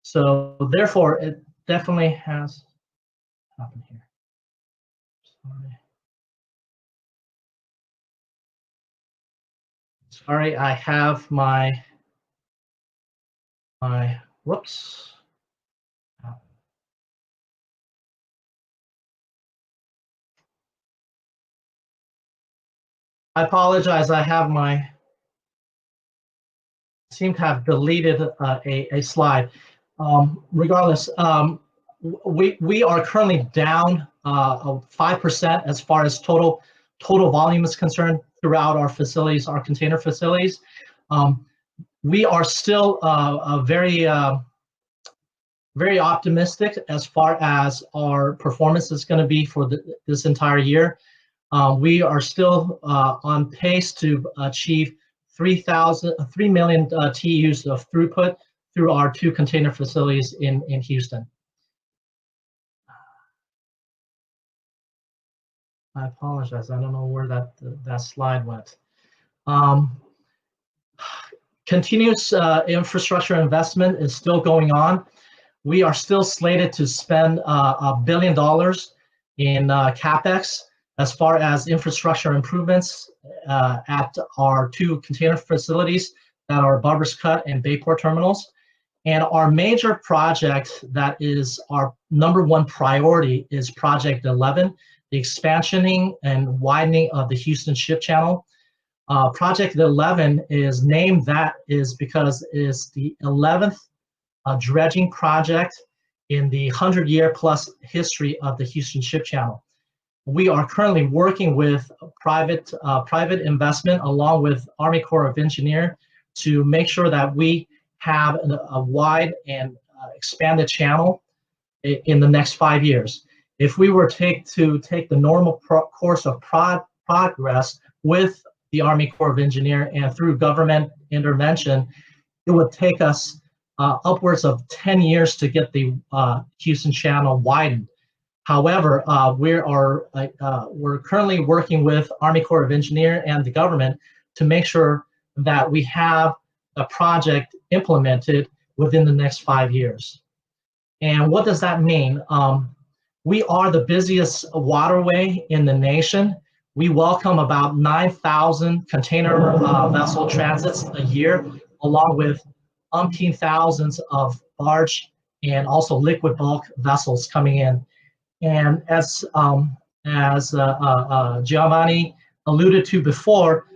So therefore, it definitely has happened here. Sorry, I have my whoops. I apologize, I have seem to have deleted a slide. Regardless, we are currently down 5% as far as total volume is concerned throughout our facilities, our container facilities. We are still very optimistic as far as our performance is going to be for this entire year. We are still on pace to achieve 3 million TEUs of throughput through our 2 container facilities in Houston. I apologize, I don't know where that slide went. Continuous infrastructure investment is still going on. we are still slated to spend $1 billion in CapEx as far as infrastructure improvements at our 2 container facilities that are Barbers Cut and Bayport terminals. And our major project that is our #1 priority is Project 11, the expansioning and widening of the Houston Ship Channel. Project 11 is named that is because it's the 11th dredging project in the 100-year-plus history of the Houston Ship Channel. We are currently working with private investment along with Army Corps of Engineers to make sure that we have a wide and expanded channel in the next 5 years. If we were to take the normal course of progress with the Army Corps of Engineers and through government intervention, it would take us upwards of 10 years to get the Houston Channel widened. However, we're currently working with Army Corps of Engineers and the government to make sure that we have a project implemented within the next 5 years. And what does that mean? We are the busiest waterway in the nation. We welcome about 9,000 container vessel transits a year, along with umpteen thousands of barge and also liquid bulk vessels coming in. And as Giovanni alluded to before,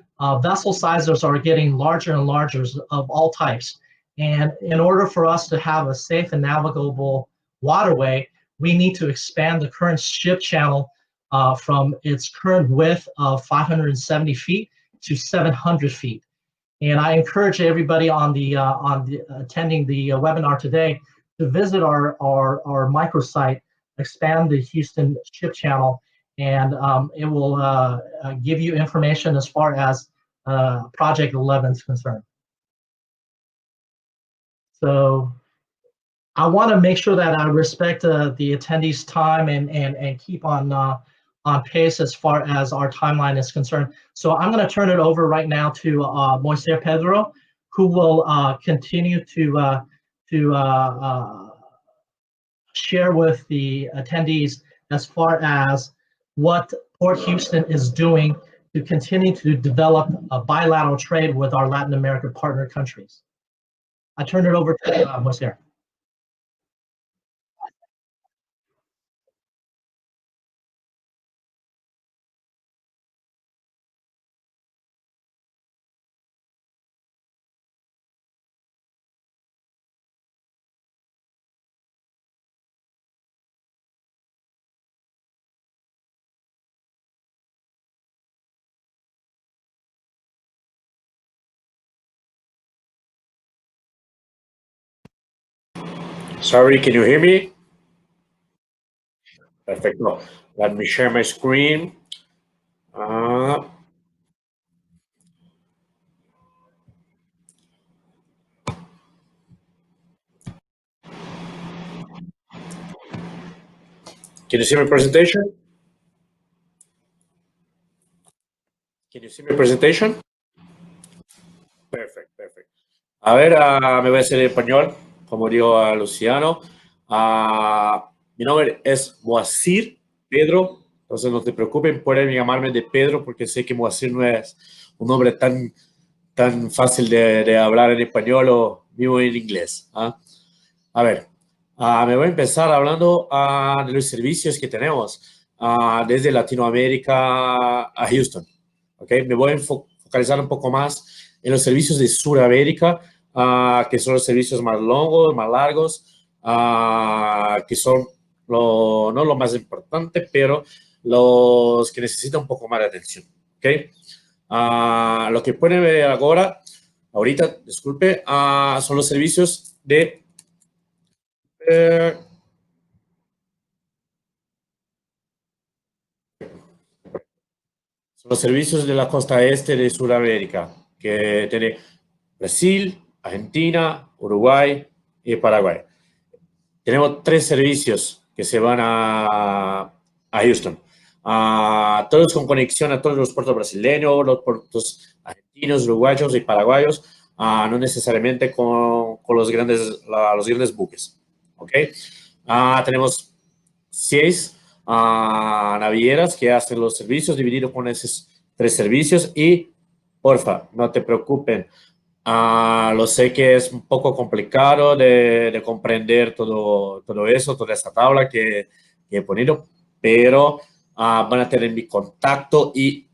vessel sizes are getting larger and larger of all types. And in order for us to have a safe and navigable waterway, we need to expand the current ship channel from its current width of 570 feet to 700 feet. And I encourage everybody on the attending the webinar today to visit our microsite, Expand the Houston Ship Channel, and it will give you information as far as Project 11 is concerned. So I want to make sure that I respect the attendees' time and keep on pace as far as our timeline is concerned. So I'm going to turn it over right now to Moacyr Pedro, who will continue to share with the attendees as far as what Port Houston is doing to continue to develop a bilateral trade with our Latin American partner countries. I turn it over to Moacyr. Sorry, can you hear me? Perfect. No, let me share my screen. Can you see my presentation? Can you see my presentation? Perfect, perfect. A ver, me voy a hacer en español, como dijo a Luciano. Mi nombre es Moacyr Pedro, entonces no te preocupes, pueden llamarme de Pedro porque sé que Moacyr no es un nombre tan fácil de hablar en español o mismo en inglés. A ver, me voy a empezar hablando de los servicios que tenemos desde Latinoamérica a Houston. ¿Okay? Me voy a focalizar un poco más en los servicios de Sudamérica, que son los servicios más largos, que son no lo más importante, pero los que necesitan un poco más de atención. ¿Okay? Lo que pueden ver ahorita, disculpe, son los servicios de son los servicios de la costa este de Sudamérica, que tiene Brasil, Argentina, Uruguay y Paraguay. Tenemos 3 servicios que se van a Houston. Todos con conexión a todos los puertos brasileños, los puertos argentinos, uruguayos y paraguayos, no necesariamente con los grandes buques. ¿ok? Tenemos 6 navieras que hacen los servicios, dividido con esos 3 servicios. Y, porfa, no te preocupen. Lo sé que es un poco complicado de comprender todo eso, toda esta tabla que he ponido, pero van a tener mi contacto y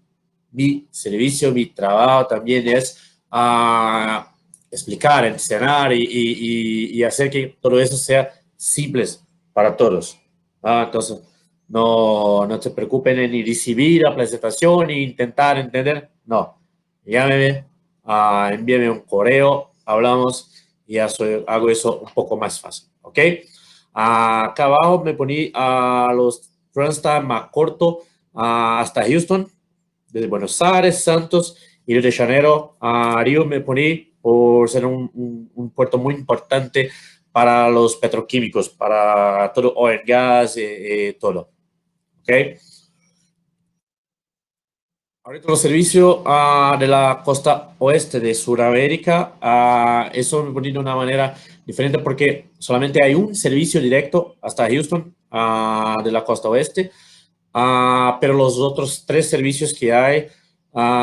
mi servicio, mi trabajo también es explicar, enseñar y hacer que todo eso sea simple para todos. Entonces, no se preocupen en ni recibir la presentación ni intentar entender. No, llámeme, envíeme un correo, hablamos y hago eso un poco más fácil. ¿Ok? Acá abajo me poní los transit más cortos hasta Houston, desde Buenos Aires, Santos y Río de Janeiro a Río me poní por ser un puerto muy importante para los petroquímicos, para todo oil and gas y todo. ¿Ok? Ahorita los servicios de la costa oeste de Sudamérica, eso me poní de una manera diferente porque solamente hay un servicio directo hasta Houston de la costa oeste. Pero los otros 3 servicios que hay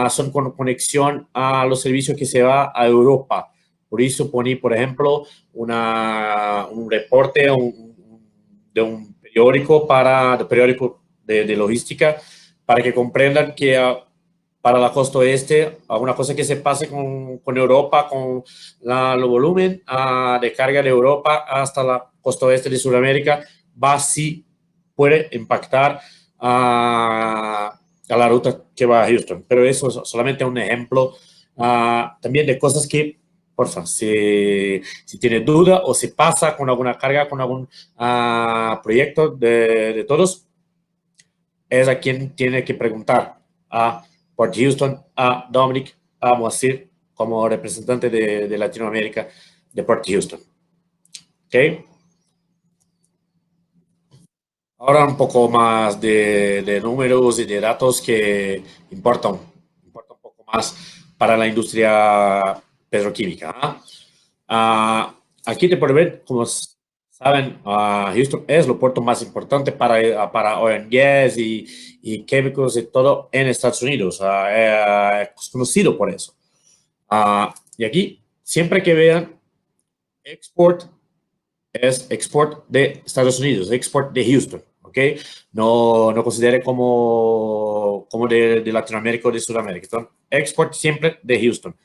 son con conexión a los servicios que se va a Europa. Por eso poní, por ejemplo, un reporte de un periódico de logística para que comprendan que para la costa oeste, alguna cosa que se pase con Europa, con el volumen de carga de Europa hasta la costa oeste de Sudamérica, puede impactar a la ruta que va a Houston. Pero eso es solamente un ejemplo también de cosas que, por favor, si tiene duda o si pasa con alguna carga, con algún proyecto de todos, es a quien tiene que preguntar. A Port Houston, a Dominic, a Moacyr, como representante de Latinoamérica de Port Houston. ¿Ok? Ahora un poco más de números y de datos que importan un poco más para la industria petroquímica. Aquí te pueden ver, como saben, Houston es el puerto más importante para oil and gas y químicos y todo en Estados Unidos. Es conocido por eso. Y aquí, siempre que vean export, es export de Estados Unidos, export de Houston, ¿ok? No considere como de Latinoamérica o de Sudamérica. Entonces, export siempre de Houston.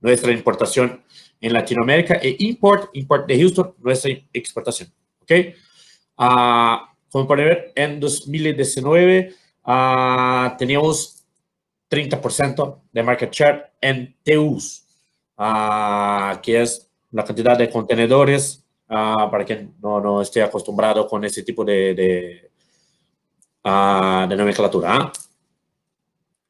Nuestra importación en Latinoamérica e import de Houston, nuestra exportación, ¿ok? Como pueden ver, en 2019 teníamos 30% de market share en TUs, que es la cantidad de contenedores, para quien no esté acostumbrado con ese tipo de nomenclatura.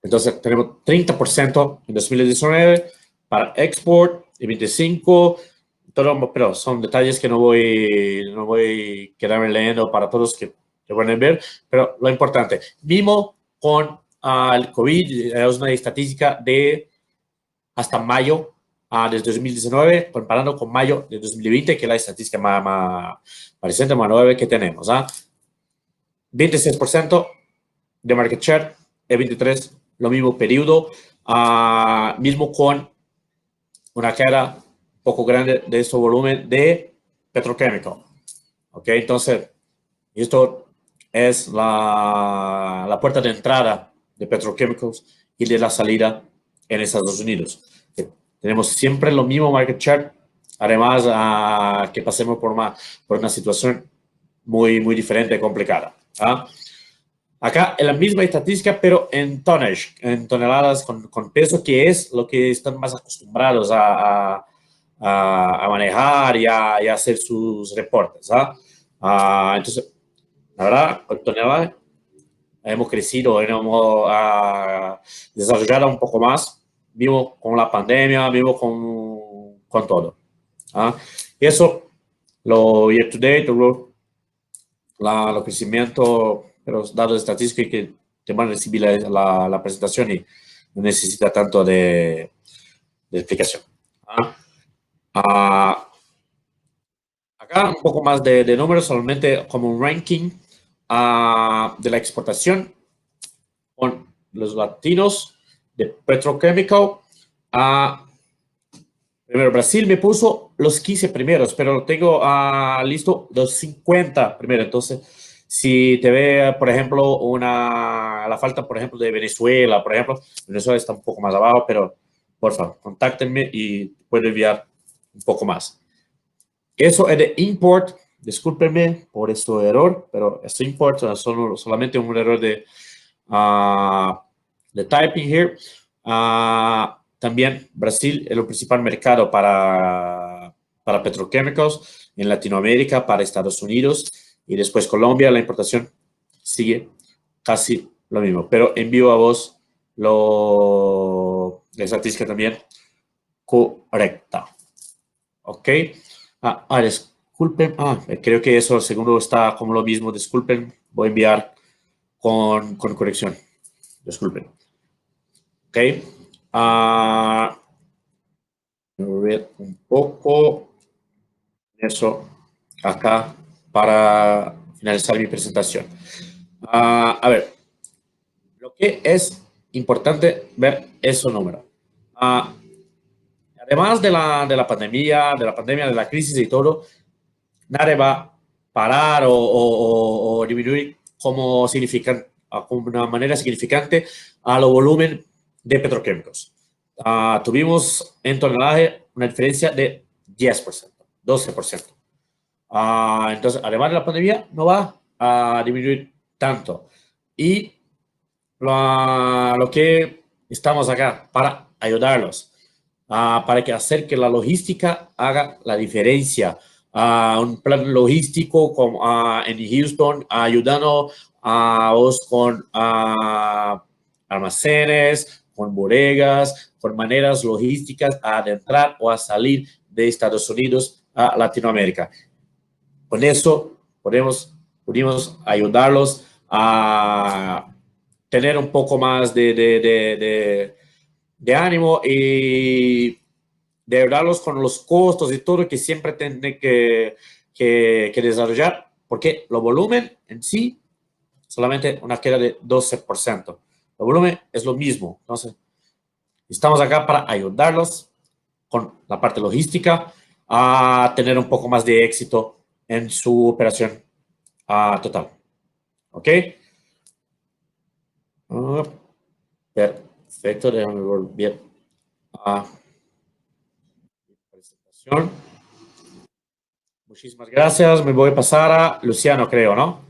Entonces, tenemos 30% en 2019 para export y 25%, pero son detalles que no voy a quedarme leyendo para todos que pueden ver, pero lo importante, mismo con el COVID, es una estadística de hasta mayo de 2019, comparando con mayo de 2020, que es la estadística más reciente, más nueva que tenemos. 26% de market share, y 23% lo mismo periodo, mismo con una caída un poco grande de este volumen de petroquímico. ¿Ok? Entonces, esto es la puerta de entrada de petroquímicos y de la salida en Estados Unidos. Tenemos siempre lo mismo market share, además que pasemos por una situación muy diferente y complicada. Acá en la misma estadística, pero en tonnage, en toneladas con peso, que es lo que están más acostumbrados a manejar y a hacer sus reportes. Entonces, la verdad, con toneladas hemos crecido, hemos desarrollado un poco más, vivo con la pandemia, vivo con todo. Y eso, lo year to date, los crecimientos, los datos estadísticos que te van a recibir la presentación y no necesita tanto de explicación. Acá Acá un poco más de números, solamente como un ranking de la exportación con los latinos de petroquímico. Primero, Brasil me puso los 15 primeros, pero tengo listo los 50 primeros. Entonces, si te ve, por ejemplo, la falta, por ejemplo, de Venezuela, por ejemplo, Venezuela está un poco más abajo, pero por favor, contáctenme y puedo enviar un poco más. Eso es de import. Discúlpenme por este error, pero es import, solamente un error de typing here. También Brasil es el principal mercado para petroquímicos en Latinoamérica, para Estados Unidos, y después Colombia. La importación sigue casi lo mismo, pero envío a vos la estadística también correcta. Ok. Disculpen. Creo que eso, el segundo está como lo mismo. Disculpen, voy a enviar con corrección. Disculpen. Ok. Voy a ver un poco eso acá para finalizar mi presentación. A ver, lo que es importante ver esos números. Además de la pandemia, de la crisis y todo, nadie va a parar o disminuir como una manera significante a los volumen de petroquímicos. Tuvimos en tonelaje una diferencia de 10%, 12%. Entonces, además de la pandemia, no va a disminuir tanto. Y lo que estamos acá para ayudarlos, para hacer que la logística haga la diferencia. Un plan logístico en Houston, ayudando a vos con almacenes, con bodegas, con maneras logísticas a adentrar o a salir de Estados Unidos a Latinoamérica. Con eso pudimos ayudarlos a tener un poco más de ánimo y de ayudarlos con los costos y todo que siempre tienen que desarrollar, porque el volumen en sí solamente una queda de 12%. El volumen es lo mismo. Entonces, estamos acá para ayudarlos con la parte logística a tener un poco más de éxito en su operación total. ¿Ok? Perfecto. Déjame volver a presentación. Muchísimas gracias. Me voy a pasar a Luciano, creo, ¿no?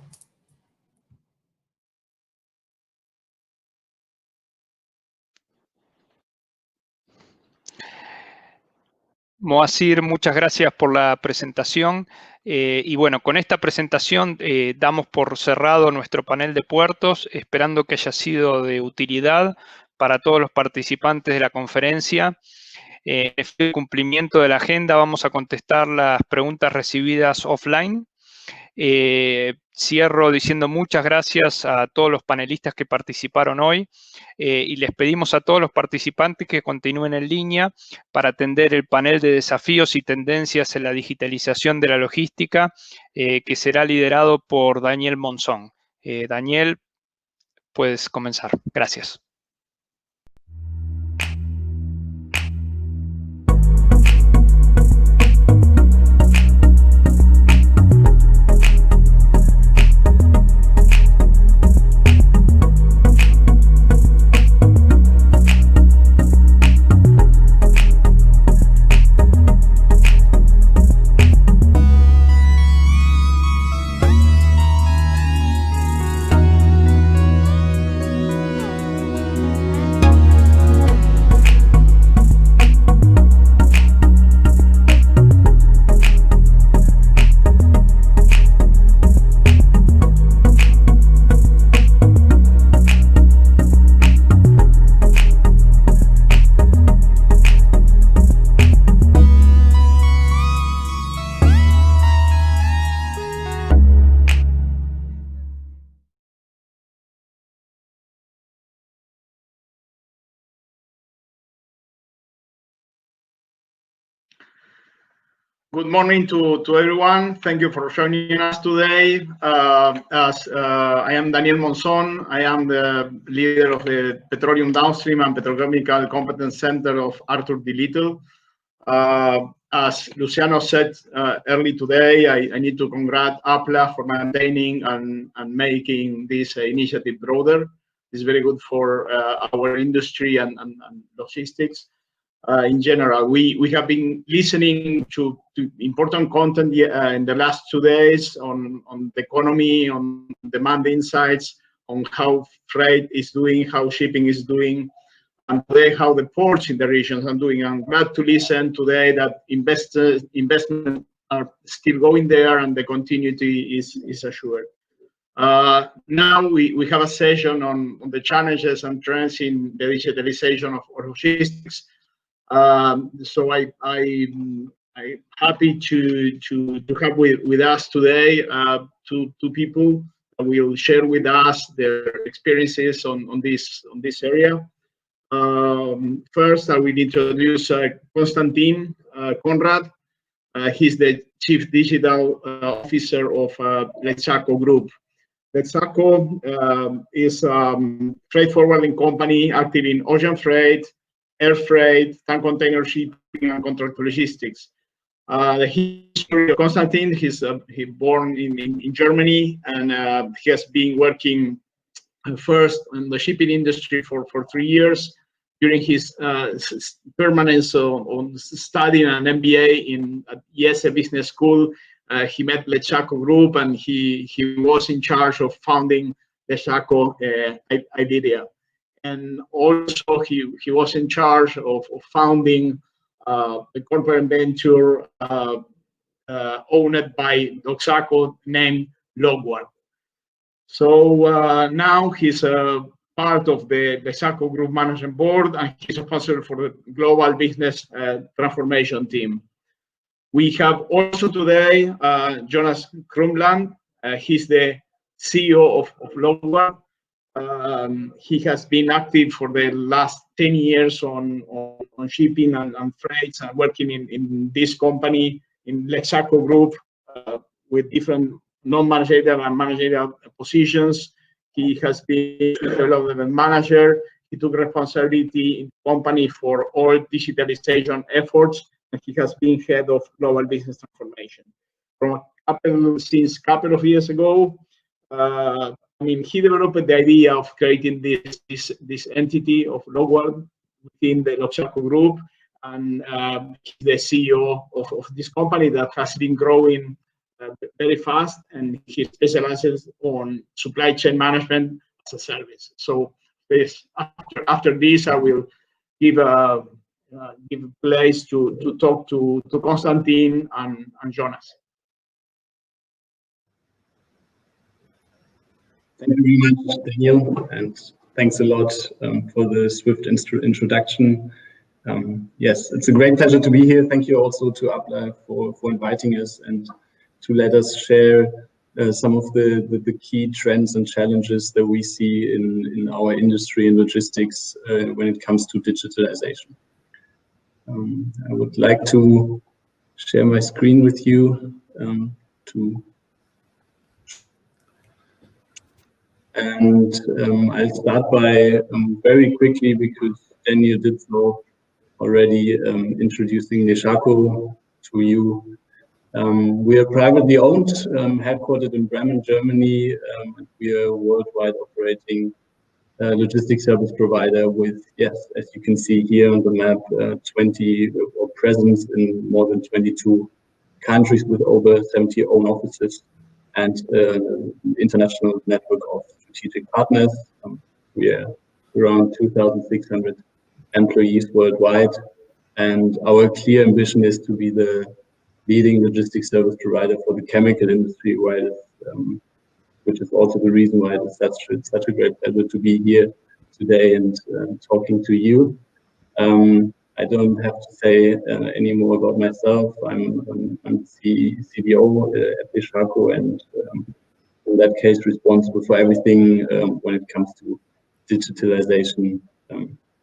Moacyr, muchas gracias por la presentación. Y bueno, con esta presentación damos por cerrado nuestro panel de puertos, esperando que haya sido de utilidad para todos los participantes de la conferencia. En el cumplimiento de la agenda vamos a contestar las preguntas recibidas offline. Cierro diciendo muchas gracias a todos los panelistas que participaron hoy y les pedimos a todos los participantes que continúen en línea para atender el panel de desafíos y tendencias en la digitalización de la logística que será liderado por Daniel Monzón. Daniel, puedes comenzar. Gracias. Good morning to everyone. Thank you for joining us today. I am Daniel Monzon. I am the leader of the Petroleum Downstream and Petrochemical Competence Center of Arthur D. Little. As Luciano said early today, I need to congratulate APLA for maintaining and making this initiative broader. It's very good for our industry and logistics. In general, we have been listening to important content in the last 2 days on the economy, on demand insights, on how freight is doing, how shipping is doing, and today how the ports in the regions are doing. I'm glad to listen today that investment are still going there and the continuity is assured. Now we have a session on the challenges and trends in the digitalization of logistics. So I'm happy to have with us today two people that will share with us their experiences on this area. First, I will introduce Constantin Conrad. He's the Chief Digital Officer of Leschaco Group. Leschaco is a freight forwarding company active in ocean freight, air freight, tank container shipping, and contract logistics. The history of Constantin, he's born in Germany, and he has been working first in the shipping industry for 3 years. During his permanence on studying an MBA in IESE Business School, he met Leschaco Group, and he was in charge of founding Leschaco Iberia. And also he was in charge of founding the corporate venture owned by Leschaco named Logward. So now he's a part of the Leschaco Group Management Board, and he's responsible for the global business transformation team. We have also today Jonas Krumland. He's the CEO of Logward. He has been active for the last 10 years on shipping and freights, and working in this company in Leschaco Group with different non-managerial and managerial positions. He has been development manager. He took responsibility in the company for all digitalization efforts, and he has been head of global business transformation. Since a couple of years ago, he developed the idea of creating this entity of Logward within the Leschaco Group, and the CEO of this company that has been growing very fast, and he specializes on supply chain management as a service. So after this, I will give place to talk to Constantin and Jonas. Thank you very much, Daniel, and thanks a lot for the swift introduction. Yes, it's a great pleasure to be here. Thank you also to APLA for inviting us and to let us share some of the key trends and challenges that we see in our industry and logistics when it comes to digitalization. I would like to share my screen with you I'll start by very quickly, because Daniel did so already, introducing Leschaco to you. We are privately owned, headquartered in Bremen, Germany. We are a worldwide operating logistics service provider with, yes, as you can see here on the map, 20 presence in more than 22 countries with over 70 own offices, and international network of strategic partners. We are around 2,600 employees worldwide, and our clear ambition is to be the leading logistics service provider for the chemical industry, which is also the reason why it's such a great pleasure to be here today and talking to you. I don't have to say any more about myself. I'm CDO at Leschaco, and in that case responsible for everything when it comes to digitalization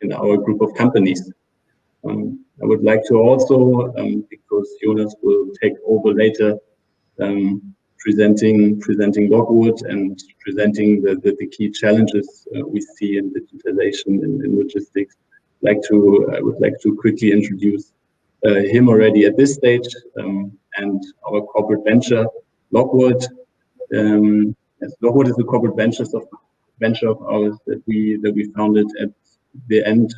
in our group of companies. I would like to also, because Jonas will take over later, presenting Logward and presenting the key challenges we see in digitalization in logistics. I would like to quickly introduce him already at this stage, and our corporate venture, Logward. Yes, Logward is a corporate venture of ours that we founded at the end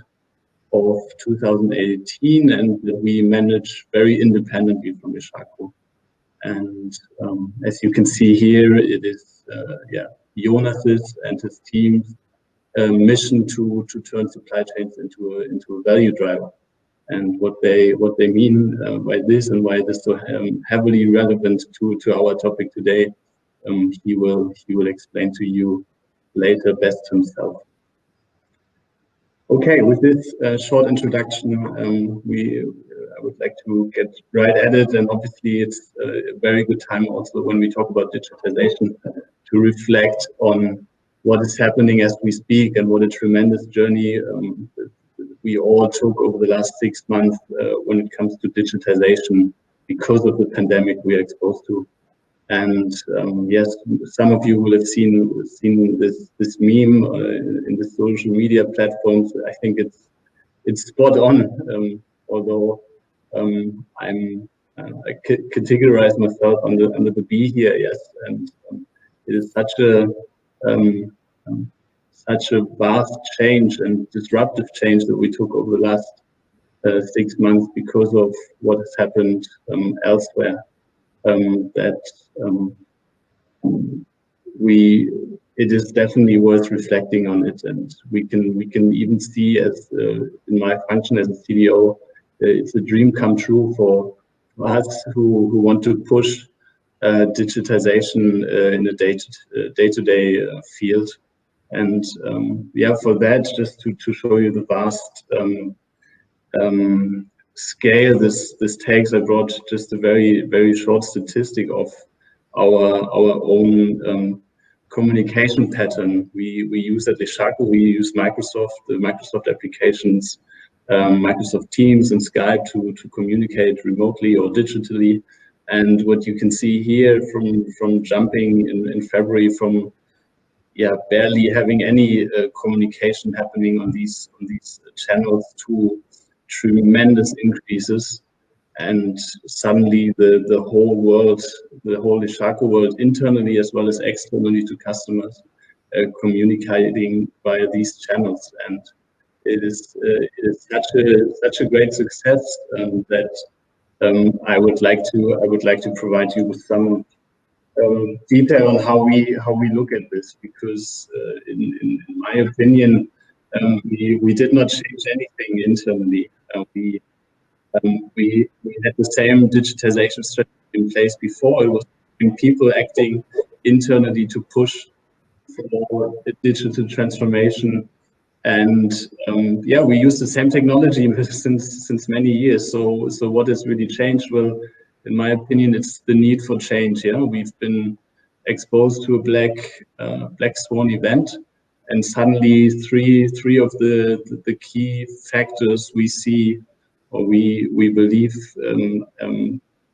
of 2018, and that we manage very independently from Leschaco. And as you can see here, it is Jonas's and his team's mission to turn supply chains into a value driver. And what they mean by this, and why this is so heavily relevant to our topic today, he will explain to you later best himself. Okay, with this short introduction, I would like to get right at it, and obviously it's a very good time also when we talk about digitalization to reflect on what is happening as we speak, and what a tremendous journey we all took over the last 6 months when it comes to digitization because of the pandemic we are exposed to. And yes, some of you will have seen this meme in the social media platforms. I think it's spot on. Although I categorize myself under the B here, yes, and it is such a vast change and disruptive change that we took over the last 6 months because of what has happened elsewhere. It is definitely worth reflecting on it, and we can even see, as in my function as a CDO, it's a dream come true for us who want to push digitization in a day-to-day field. And for that, just to show you the vast scale this takes, I brought just a very short statistic of our own communication pattern we use at Leschaco. We use the Microsoft applications, Microsoft Teams and Skype to communicate remotely or digitally. And what you can see here from jumping in February from barely having any communication happening on these channels to tremendous increases, and suddenly the whole world, the whole Leschaco world, internally as well as externally to customers, communicating via these channels. And it is such a great success that I would like to provide you with some detail on how we look at this, because in my opinion, we did not change anything internally. We had the same digitization strategy in place before. It was people acting internally to push for a digital transformation, and we use the same technology since many years. So what has really changed? Well, in my opinion, it's the need for change. We've been exposed to a black swan event, and suddenly three of the key factors we see, or we believe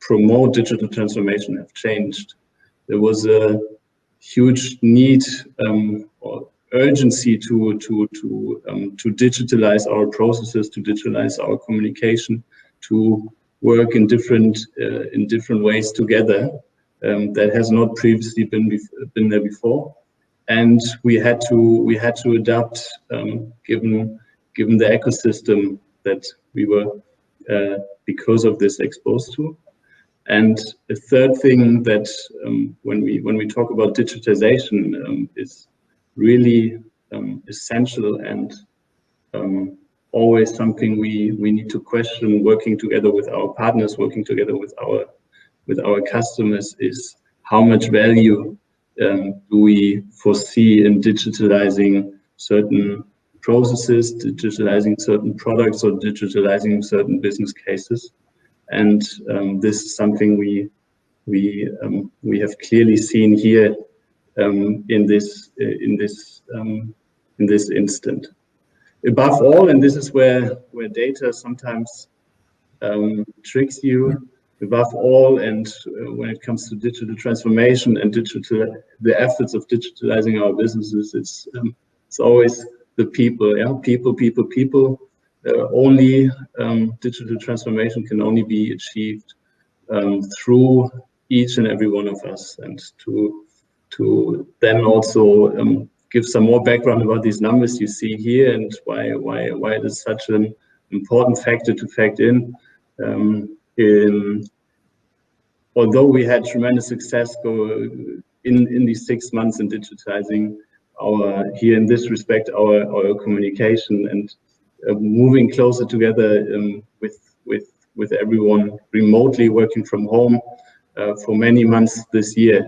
promote digital transformation, have changed. There was a huge need or urgency to digitalize our processes, to digitalize our communication, to work in different ways together. That has not previously been there before, and we had to adapt given the ecosystem that we were because of this exposed to. And the third thing that when we talk about digitization is really essential and always something we need to question, working together with our partners, working together with our customers, is how much value do we foresee in digitalizing certain processes, digitalizing certain products, or digitalizing certain business cases. And this is something we have clearly seen here in this instant. above all, and this is where data sometimes tricks you, above all, and when it comes to digital transformation and the efforts of digitalizing our businesses, it's always the people. Yeah, people. Only digital transformation can only be achieved through each and every one of us, and to then also give some more background about these numbers you see here and why it is such an important factor to factor in. Although we had tremendous success in these 6 months in digitizing here in this respect our communication and moving closer together with everyone remotely working from home for many months this year.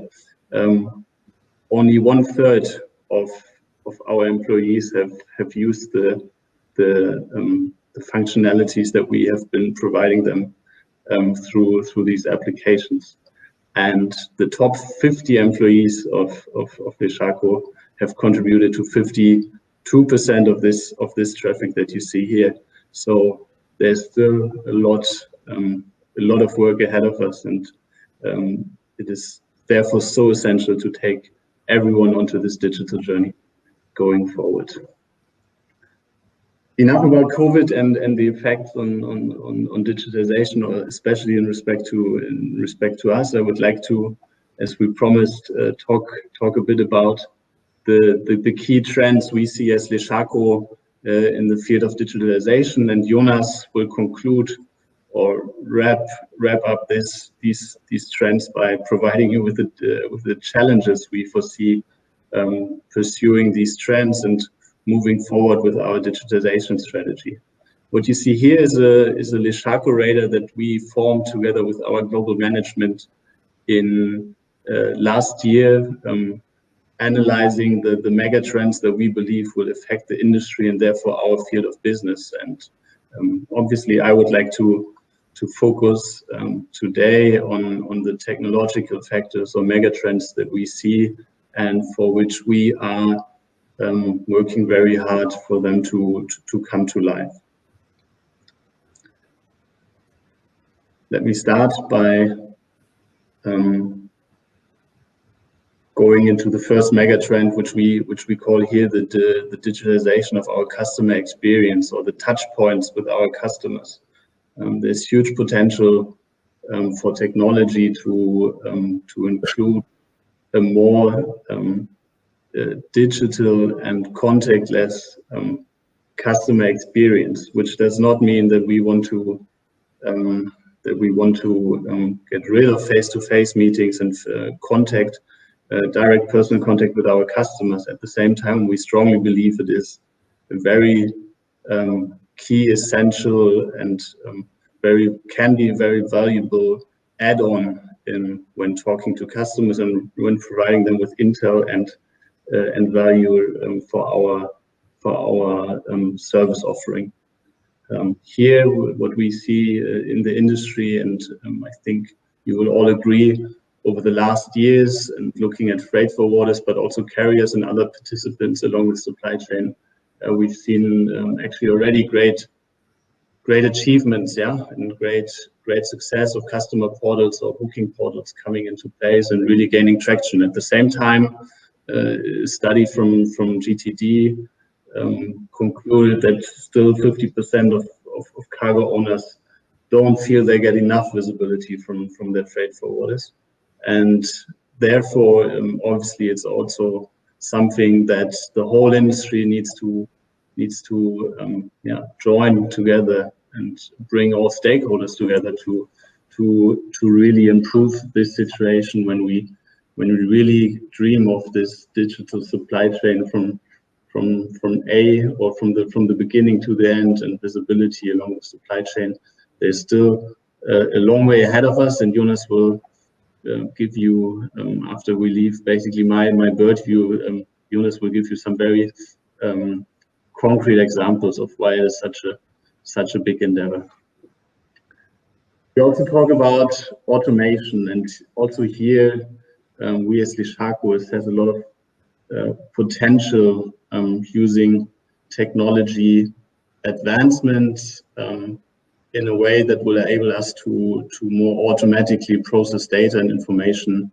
Only 1/3 of our employees have used the functionalities that we have been providing them through these applications. And the top 50 employees of Leschaco have contributed to 52% of this traffic that you see here. So there's still a lot of work ahead of us, and it is therefore so essential to take everyone onto this digital journey going forward. Enough about COVID and the effects on digitization, or especially in respect to us. I would like to, as we promised, talk a bit about the key trends we see as Leschaco in the field of digitalization, and Jonas will conclude or wrap up these trends by providing you with the challenges we foresee pursuing these trends and moving forward with our digitization strategy. What you see here is a Leschaco radar that we formed together with our global management in last year, analyzing the mega trends that we believe will affect the industry and therefore our field of business. And obviously, I would like to focus today on the technological factors or mega trends that we see and for which we are working very hard for them to come to life. Let me start by going into the first mega trend, which we call here the digitalization of our customer experience, or the touch points with our customers. There's huge potential for technology to include a more digital and contactless customer experience, which does not mean that we want to get rid of face-to-face meetings and direct personal contact with our customers. At the same time, we strongly believe it is a very key, essential, and can be a very valuable add-on when talking to customers and when providing them with intel and value for our service offering. Here, what we see in the industry, and I think you will all agree, over the last years, and looking at freight forwarders, but also carriers and other participants along the supply chain, we've seen actually already great achievements, and great success of customer portals or booking portals coming into place and really gaining traction. At the same time, a study from GTD concluded that still 50% of cargo owners don't feel they get enough visibility from their freight forwarders. And therefore, obviously, it's also something that the whole industry needs to join together and bring all stakeholders together to really improve this situation when we really dream of this digital supply chain from A, or from the beginning to the end, and visibility along the supply chain. There's still a long way ahead of us, and Jonas will give you, after we leave, basically my bird view. Jonas will give you some very concrete examples of why it is such a big endeavor. We also talk about automation, and also here we as Leschaco has a lot of potential using technology advancement in a way that will enable us to more automatically process data and information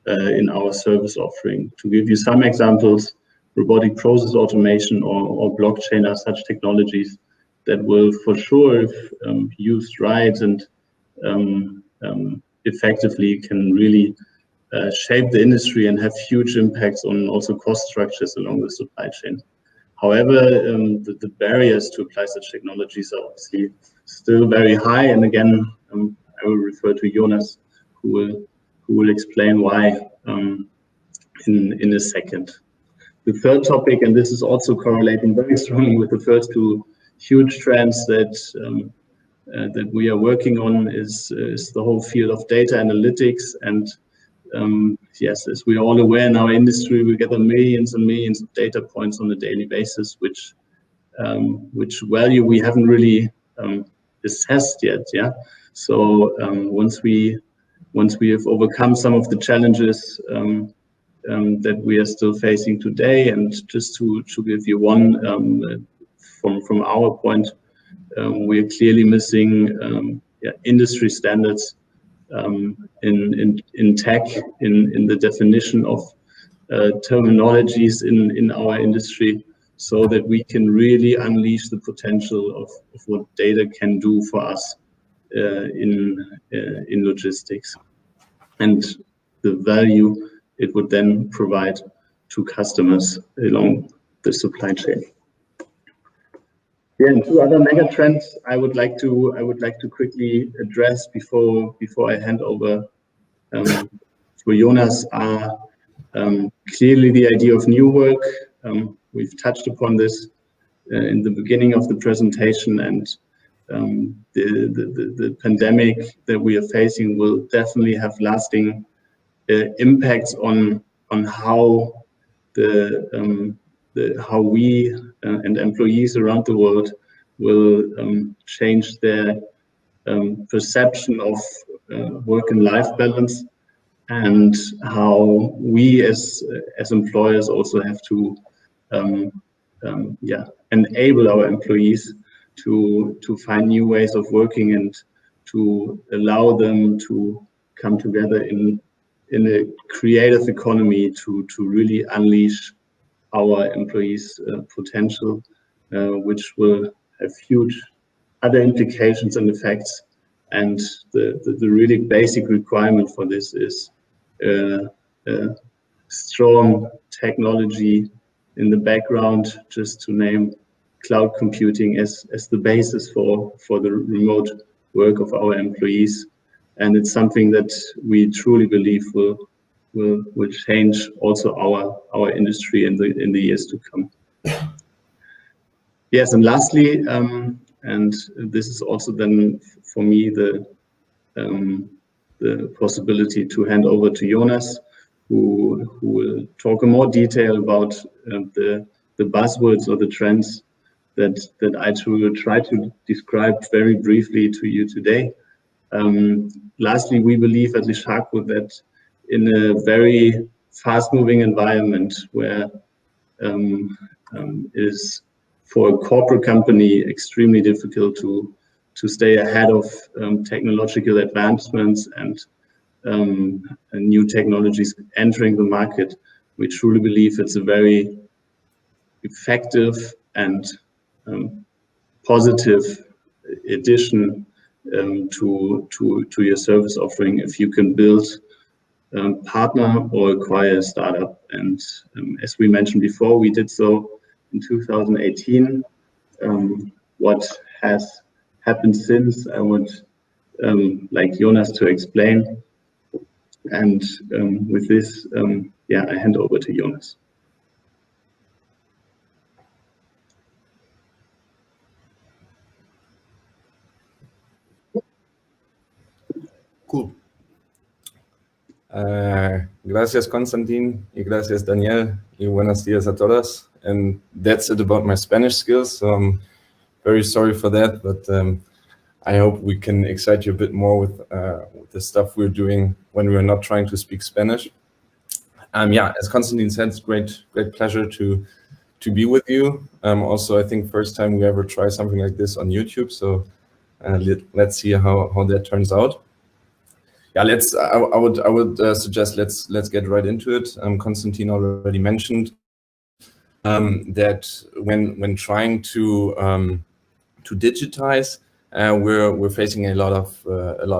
in our service offering. To give you some examples, robotic process automation or blockchain are such technologies that will, for sure, if used right and effectively, can really shape the industry and have huge impacts on also cost structures along the supply chain. However, the barriers to apply such technologies are obviously still very high. And again, I will refer to Jonas, who will explain why in a second. The third topic, and this is also correlating very strongly with the first two huge trends that we are working on, is the whole field of data analytics. And yes, as we're all aware in our industry, we gather millions and millions of data points on a daily basis, which value we haven't really assessed yet. Yeah. So once we have overcome some of the challenges that we are still facing today, and just to give you one from our point, we are clearly missing industry standards in tech, in the definition of terminologies in our industry, so that we can really unleash the potential of what data can do for us in logistics, and the value it would then provide to customers along the supply chain. Yeah, and two other mega trends I would like to quickly address before I hand over to Jonas are clearly the idea of new work. We've touched upon this in the beginning of the presentation, and the pandemic that we are facing will definitely have lasting impacts on how how we and employees around the world will change their perception of work and life balance, and how we as employers also have to enable our employees to find new ways of working and to allow them to come together in a creative economy to really unleash our employees' potential, which will have huge other implications and effects. And the really basic requirement for this is strong technology in the background, just to name cloud computing as the basis for the remote work of our employees. And it's something that we truly believe will change also our industry in the years to come. Yes, and lastly, and this is also then for me the possibility to hand over to Jonas, who will talk in more detail about the buzzwords or the trends that I will try to describe very briefly to you today. Lastly, we believe at Leschaco that in a very fast-moving environment where it is for a corporate company extremely difficult to stay ahead of technological advancements and new technologies entering the market, we truly believe it's a very effective and positive addition to your service offering if you can build, partner or acquire a startup. And as we mentioned before, we did so in 2018. What has happened since, I would like Jonas to explain. And with this, I hand over to Jonas. Cool. Gracias, Constantin, y gracias, Daniel, y buenos días a todas. And that's it about my Spanish skills. So I'm very sorry for that, but I hope we can excite you a bit more with the stuff we're doing when we're not trying to speak Spanish. As Constantin said, it's great pleasure to to be with you. Also, I think first time we ever try something like this on YouTube. So let's see how that turns out. Yeah, I would suggest let's get right into it. Constantin already mentioned that when trying to digitize, we're facing a lot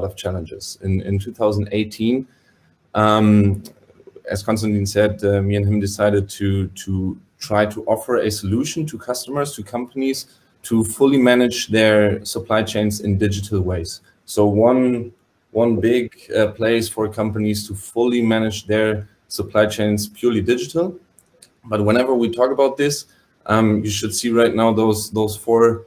of challenges. In 2018, as Constantin said, me and him decided to try to offer a solution to customers, to companies, to fully manage their supply chains in digital ways. So one big place for companies to fully manage their supply chains purely digital. But whenever we talk about this, you should see right now those four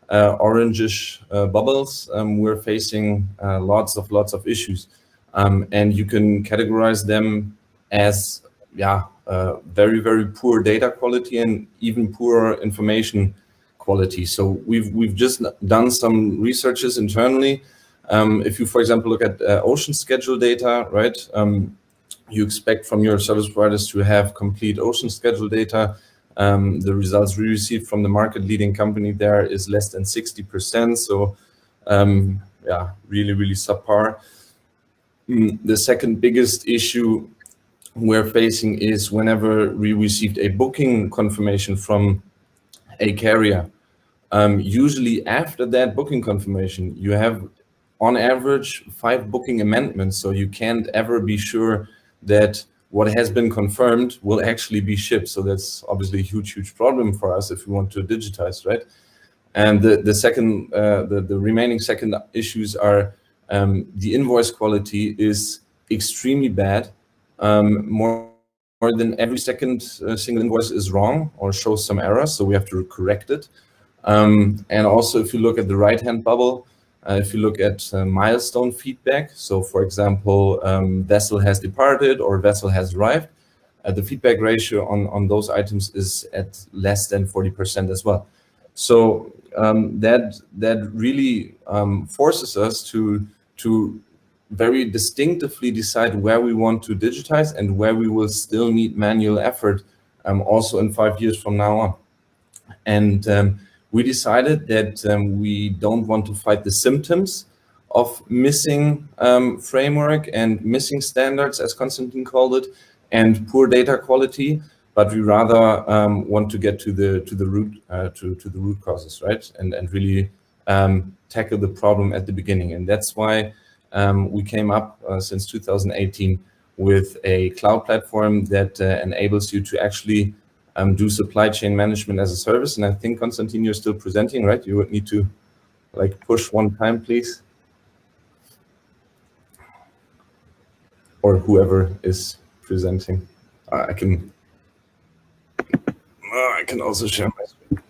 orangish bubbles. We're facing lots of issues, and you can categorize them as very poor data quality and even poorer information quality. So we've just done some researches internally. If you, for example, look at ocean schedule data, right? You expect from your service providers to have complete ocean schedule data. The results we received from the market leading company there is less than 60%. So really subpar. The second biggest issue we're facing is whenever we received a booking confirmation from a carrier, usually after that booking confirmation, you have on average 5 booking amendments. So you can't ever be sure that what has been confirmed will actually be shipped. So that's obviously a huge problem for us if we want to digitize, right? And the second, the remaining second issues are the invoice quality is extremely bad. More than every second single invoice is wrong or shows some error, so we have to correct it. And also, if you look at the right-hand bubble, if you look at milestone feedback, so for example, vessel has departed or vessel has arrived, the feedback ratio on those items is at less than 40% as well. So that really forces us to very distinctively decide where we want to digitize and where we will still need manual effort also in 5 years from now on. And we decided that we don't want to fight the symptoms of missing framework and missing standards, as Constantin called it, and poor data quality, but we rather want to get to the root causes, right? And really tackle the problem at the beginning. And that's why we came up since 2018 with a cloud platform that enables you to actually do supply chain management as a service. And I think, Constantin, you're still presenting, right? You would need to push one time, please. Or whoever is presenting. I can also share my screen.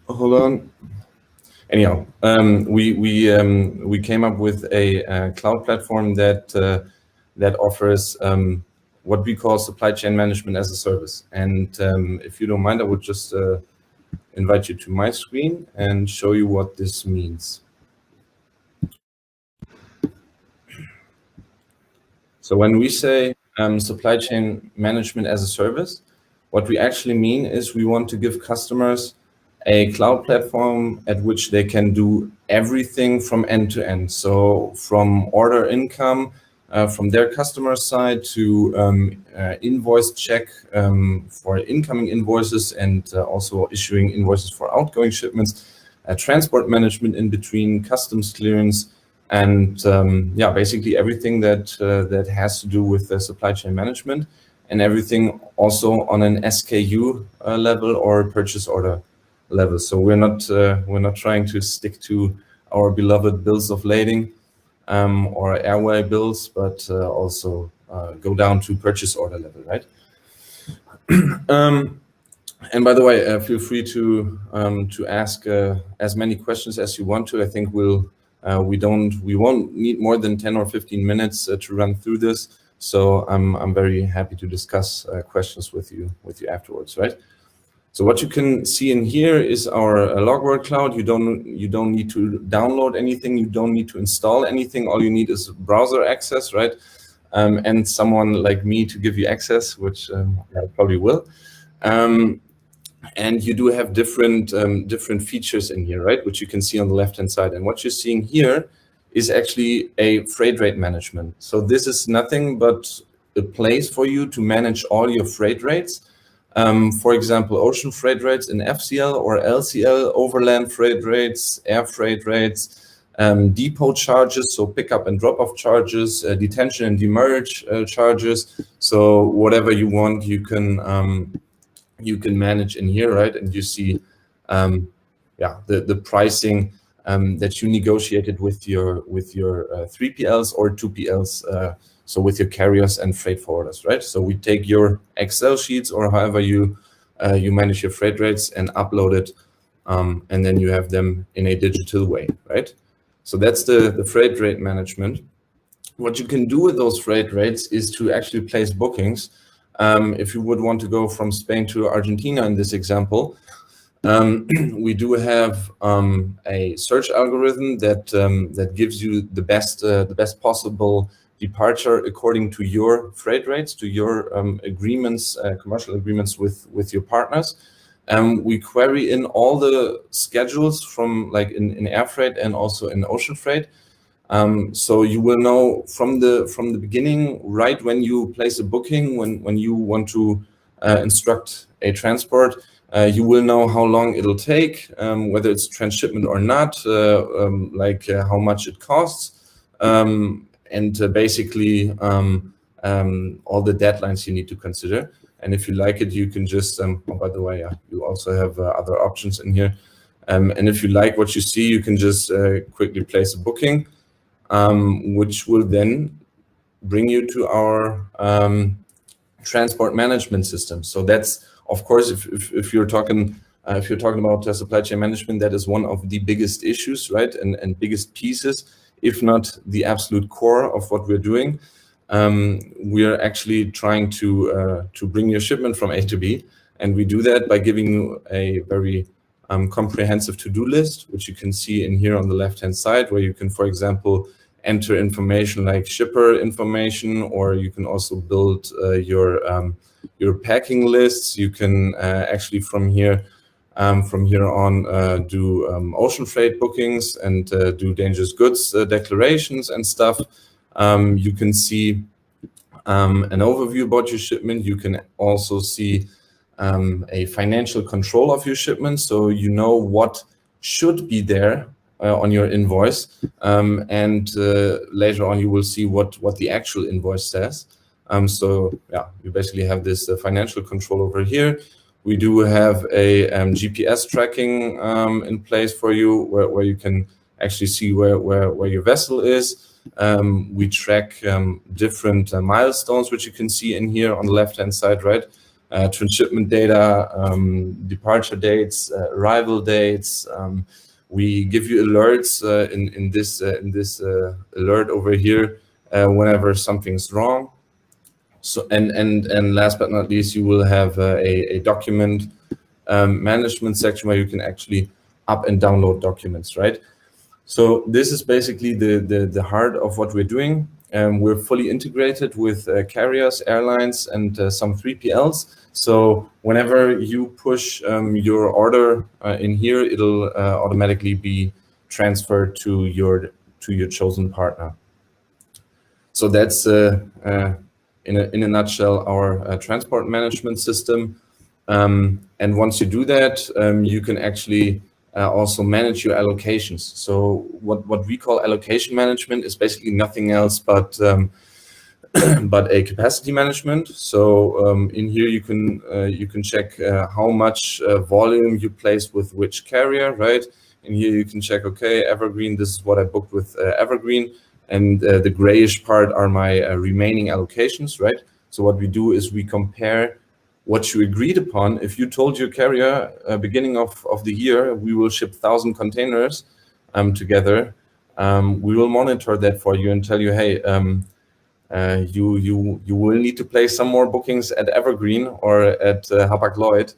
Hold on. Anyhow, we came up with a cloud platform that offers what we call supply chain management as a service. And if you don't mind, I would just invite you to my screen and show you what this means. So when we say supply chain management as a service, what we actually mean is we want to give customers a cloud platform at which they can do everything from end to end. So from order income, from their customer side to invoice check for incoming invoices and also issuing invoices for outgoing shipments, transport management in between, customs clearance, and basically everything that has to do with the supply chain management, and everything also on an SKU level or purchase order level. So we're not trying to stick to our beloved bills of lading or airway bills, but also go down to purchase order level, right? And by the way, feel free to ask as many questions as you want to. I think we won't need more than 10 or 15 minutes to run through this. So I'm very happy to discuss questions with you afterwards, right? So what you can see in here is our Logward cloud. You don't need to download anything. You don't need to install anything. All you need is browser access, right? And someone like me to give you access, which I probably will. And you do have different features in here, right? Which you can see on the left-hand side. And what you're seeing here is actually a freight rate management. So this is nothing but a place for you to manage all your freight rates. For example, ocean freight rates in FCL or LCL, overland freight rates, air freight rates, depot charges, so pickup and drop-off charges, detention and demurrage charges. So whatever you want, you can manage in here, right? And you see, the pricing that you negotiated with your 3PLs or 2PLs. So with your carriers and freight forwarders, right? So we take your Excel sheets or however you manage your freight rates and upload it, and then you have them in a digital way, right? So that's the freight rate management. What you can do with those freight rates is to actually place bookings. If you would want to go from Spain to Argentina in this example, we do have a search algorithm that gives you the best possible departure according to your freight rates, to your agreements, commercial agreements with your partners. We query in all the schedules from like in air freight and also in ocean freight. So you will know from the beginning, right when you place a booking, when you want to instruct a transport, you will know how long it'll take, whether it's transshipment or not, how much it costs, and basically all the deadlines you need to consider. And if you like it, you can just, by the way, you also have other options in here. And if you like what you see, you can just quickly place a booking, which will then bring you to our transport management system. So that's, of course, if you're talking about supply chain management, that is one of the biggest issues, right? And biggest pieces, if not the absolute core of what we're doing. We are actually trying to bring your shipment from A to B, and we do that by giving you a very comprehensive to-do list, which you can see in here on the left-hand side, where you can, for example, enter information like shipper information, or you can also build your packing lists. You can actually from here on do ocean freight bookings and do dangerous goods declarations and stuff. You can see an overview about your shipment. You can also see a financial control of your shipment, so you know what should be there on your invoice, and later on you will see what the actual invoice says. So yeah, you basically have this financial control over here. We do have a GPS tracking in place for you, where you can actually see where your vessel is. We track different milestones, which you can see in here on the left-hand side, right? Transshipment data, departure dates, arrival dates. We give you alerts in this alert over here whenever something's wrong. So and last but not least, you will have a document management section where you can actually up and download documents, right? So this is basically the heart of what we're doing. We're fully integrated with carriers, airlines, and some 3PLs. So whenever you push your order in here, it'll automatically be transferred to your chosen partner. So that's in a nutshell our transport management system. And once you do that, you can actually also manage your allocations. So what we call allocation management is basically nothing else but a capacity management. So in here you can check how much volume you place with which carrier, right? In here you can check, okay, Evergreen, this is what I booked with Evergreen, and the grayish part are my remaining allocations, right? So what we do is we compare what you agreed upon. If you told your carrier beginning of the year, we will ship 1,000 containers together, we will monitor that for you and tell you, hey, you will need to place some more bookings at Evergreen or at Hapag-Lloyd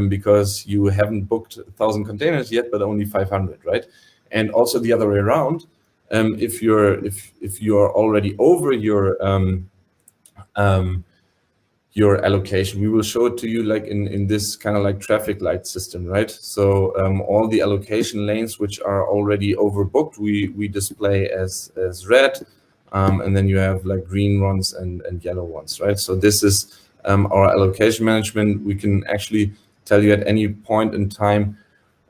because you haven't booked 1,000 containers yet, but only 500, right? And also the other way around, if you're already over your your allocation. We will show it to you like in this kind of like traffic light system, right? So all the allocation lanes which are already overbooked, we display as red, and then you have like green ones and yellow ones, right? So this is our allocation management. We can actually tell you at any point in time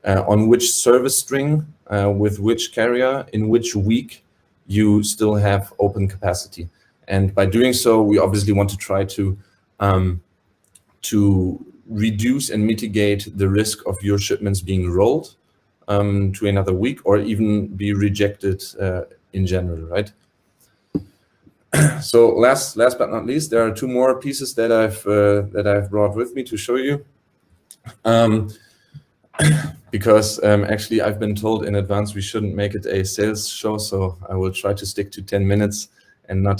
on which service string with which carrier in which week you still have open capacity. And by doing so, we obviously want to try to reduce and mitigate the risk of your shipments being rolled to another week or even be rejected in general, right? So last but not least, there are two more pieces that I've brought with me to show you. Because actually I've been told in advance we shouldn't make it a sales show, so I will try to stick to 10 minutes and not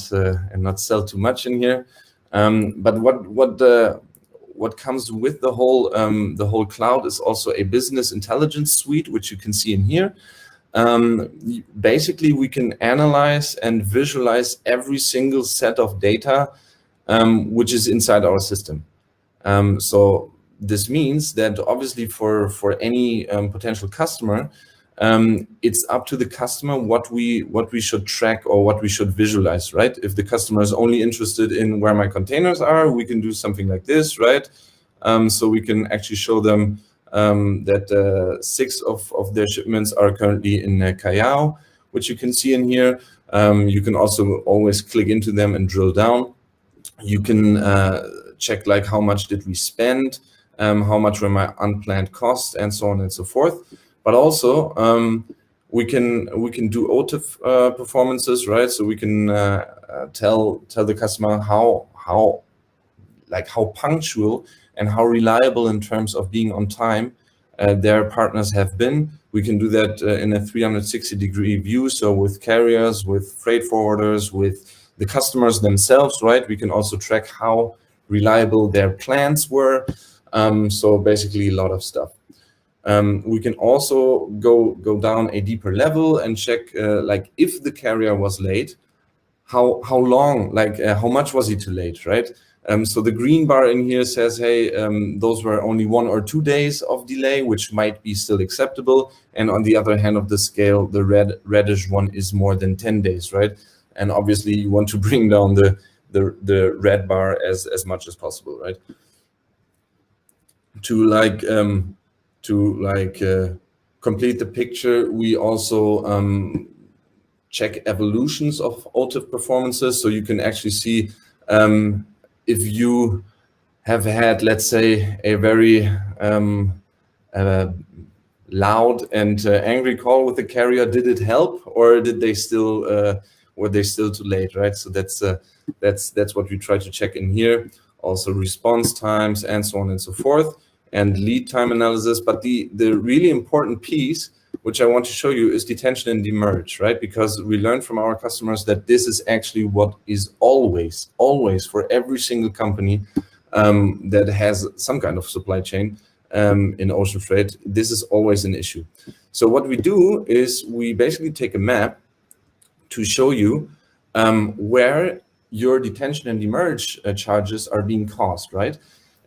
sell too much in here. But what comes with the whole cloud is also a business intelligence suite, which you can see in here. Basically, we can analyze and visualize every single set of data which is inside our system. So this means that obviously for any potential customer, it's up to the customer what we should track or what we should visualize, right? If the customer is only interested in where my containers are, we can do something like this, right? So we can actually show them that 6 of their shipments are currently in Callao, which you can see in here. You can also always click into them and drill down. You can check like how much did we spend, how much were my unplanned costs, and so on and so forth. But also we can do OTIF performances, right? So we can tell the customer how punctual and how reliable in terms of being on time their partners have been. We can do that in a 360-degree view, so with carriers, with freight forwarders, with the customers themselves, right? We can also track how reliable their plans were. So basically a lot of stuff. We can also go down a deeper level and check like if the carrier was late, how long, like how much was he too late, right? So the green bar in here says, hey, those were only 1 or 2 days of delay, which might be still acceptable. And on the other hand of the scale, the reddish one is more than 10 days, right? And obviously you want to bring down the red bar as much as possible, right? To complete the picture, we also check evolutions of OTIF performances. So you can actually see if you have had, let's say, a very loud and angry call with the carrier, did it help, or did they still were they still too late, right? So that's what we try to check in here. Also response times and so on and so forth, and lead time analysis. But the really important piece, which I want to show you, is detention and demerge, right? Because we learned from our customers that this is actually what is always for every single company that has some kind of supply chain in ocean freight, this is always an issue. So what we do is we basically take a map to show you where your detention and demerge charges are being caused, right?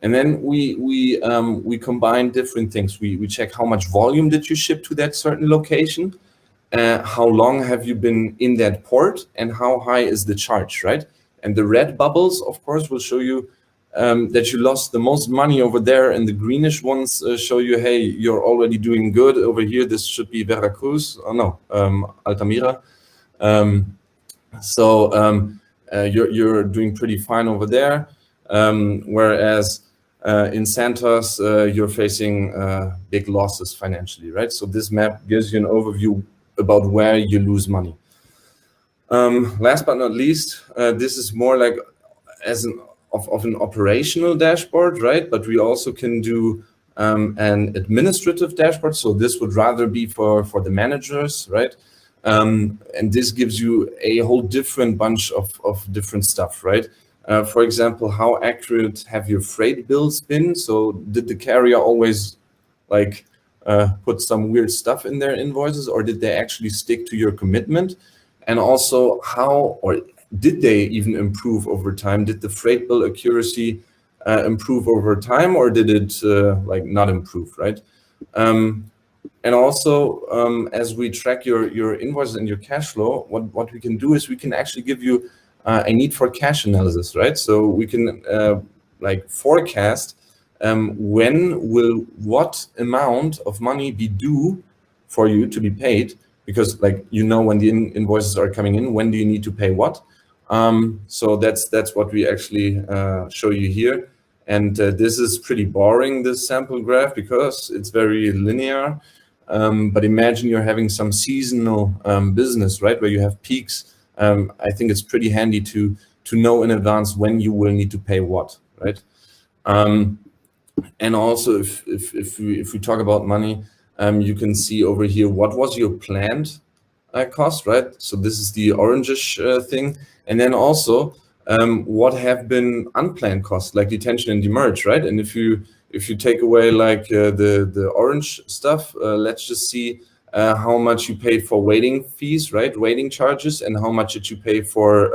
And then we combine different things. We check how much volume did you ship to that certain location, how long have you been in that port, and how high is the charge, right? And the red bubbles, of course, will show you that you lost the most money over there, and the greenish ones show you, hey, you're already doing good over here. This should be Veracruz, oh no, Altamira. You're doing pretty fine over there, whereas in Santos, you're facing big losses financially, right? So this map gives you an overview about where you lose money. Last but not least, this is more like as an operational dashboard, right? But we also can do an administrative dashboard. So this would rather be for the managers, right? And this gives you a whole different bunch of different stuff, right? For example, how accurate have your freight bills been? So did the carrier always like put some weird stuff in their invoices, or did they actually stick to your commitment? And also how, or did they even improve over time? Did the freight bill accuracy improve over time, or did it like not improve, right? And also, as we track your invoices and your cash flow, what we can do is we can actually give you a need for cash analysis, right? So we can like forecast when will what amount of money be due for you to be paid, because like when the invoices are coming in, when do you need to pay what? So that's what we actually show you here. And this is pretty boring, this sample graph, because it's very linear. But imagine you're having some seasonal business, right, where you have peaks. I think it's pretty handy to know in advance when you will need to pay what, right? And also, if we talk about money, you can see over here what was your planned cost, right? So this is the orangish thing, and then also what have been unplanned costs, like detention and demerge, right? And if you take away like the orange stuff, let's just see how much you paid for waiting fees, right? Waiting charges, and how much did you pay for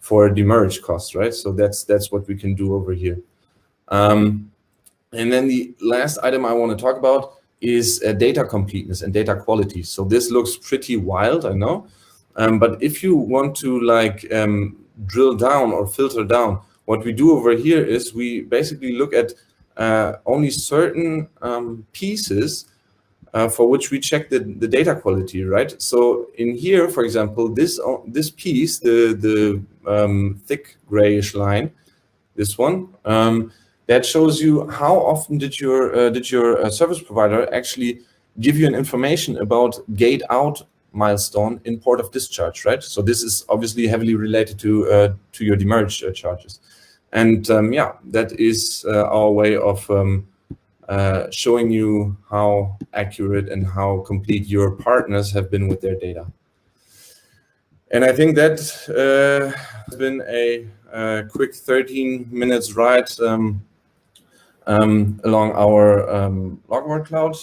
demerge costs, right? So that's what we can do over here. And then the last item I want to talk about is data completeness and data quality. So this looks pretty wild, I know, but if you want to like drill down or filter down, what we do over here is we basically look at only certain pieces for which we check the data quality, right? So in here, for example, this piece, the thick grayish line, this one, that shows you how often did your service provider actually give you an information about gate out milestone in port of discharge, right? So this is obviously heavily related to your demerge charges. And yeah, that is our way of showing you how accurate and how complete your partners have been with their data. And I think that has been a quick 13 minutes ride along our Logward cloud.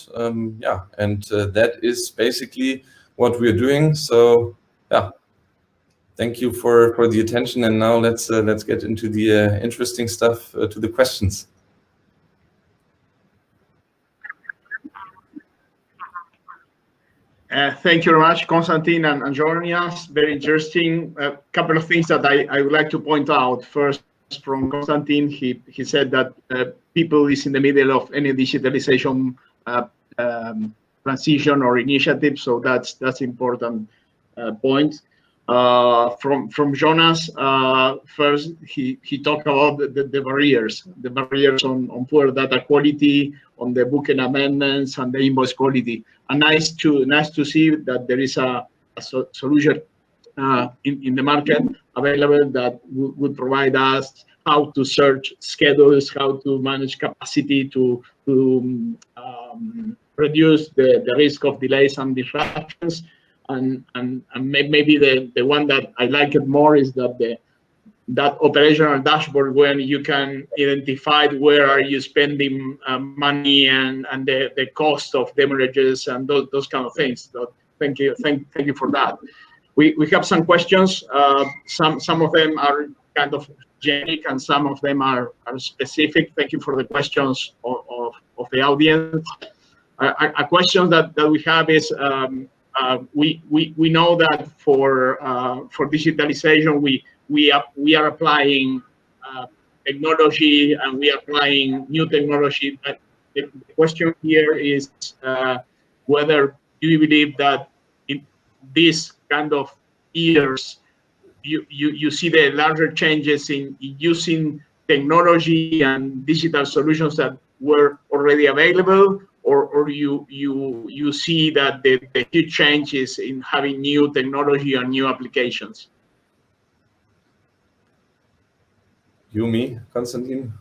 Yeah, and that is basically what we're doing. So yeah, thank you for the attention. And now let's get into the interesting stuff, to the questions. Thank you very much, Constantin and Jonas. Very interesting. A couple of things that I would like to point out. First, from Constantin, he said that people is in the middle of any digitalization transition or initiative, so that's important point. From Jonas, first he talked about the barriers on poor data quality, on the booking amendments, and the invoice quality. And nice to see that there is a solution in the market available that would provide us how to search schedules, how to manage capacity to reduce the risk of delays and disruptions. And maybe the one that I like it more is that operational dashboard when you can identify where are you spending money and the cost of demurages and those kind of things. So thank you for that. We have some questions. Some of them are kind of generic and some of them are specific. Thank you for the questions of the audience. A question that we have is we know that for digitalization we are applying technology and we are applying new technology. But the question here is whether you believe that in this kind of years you see the larger changes in using technology and digital solutions that were already available, or you see that the huge changes in having new technology and new applications? You, me, Constantin?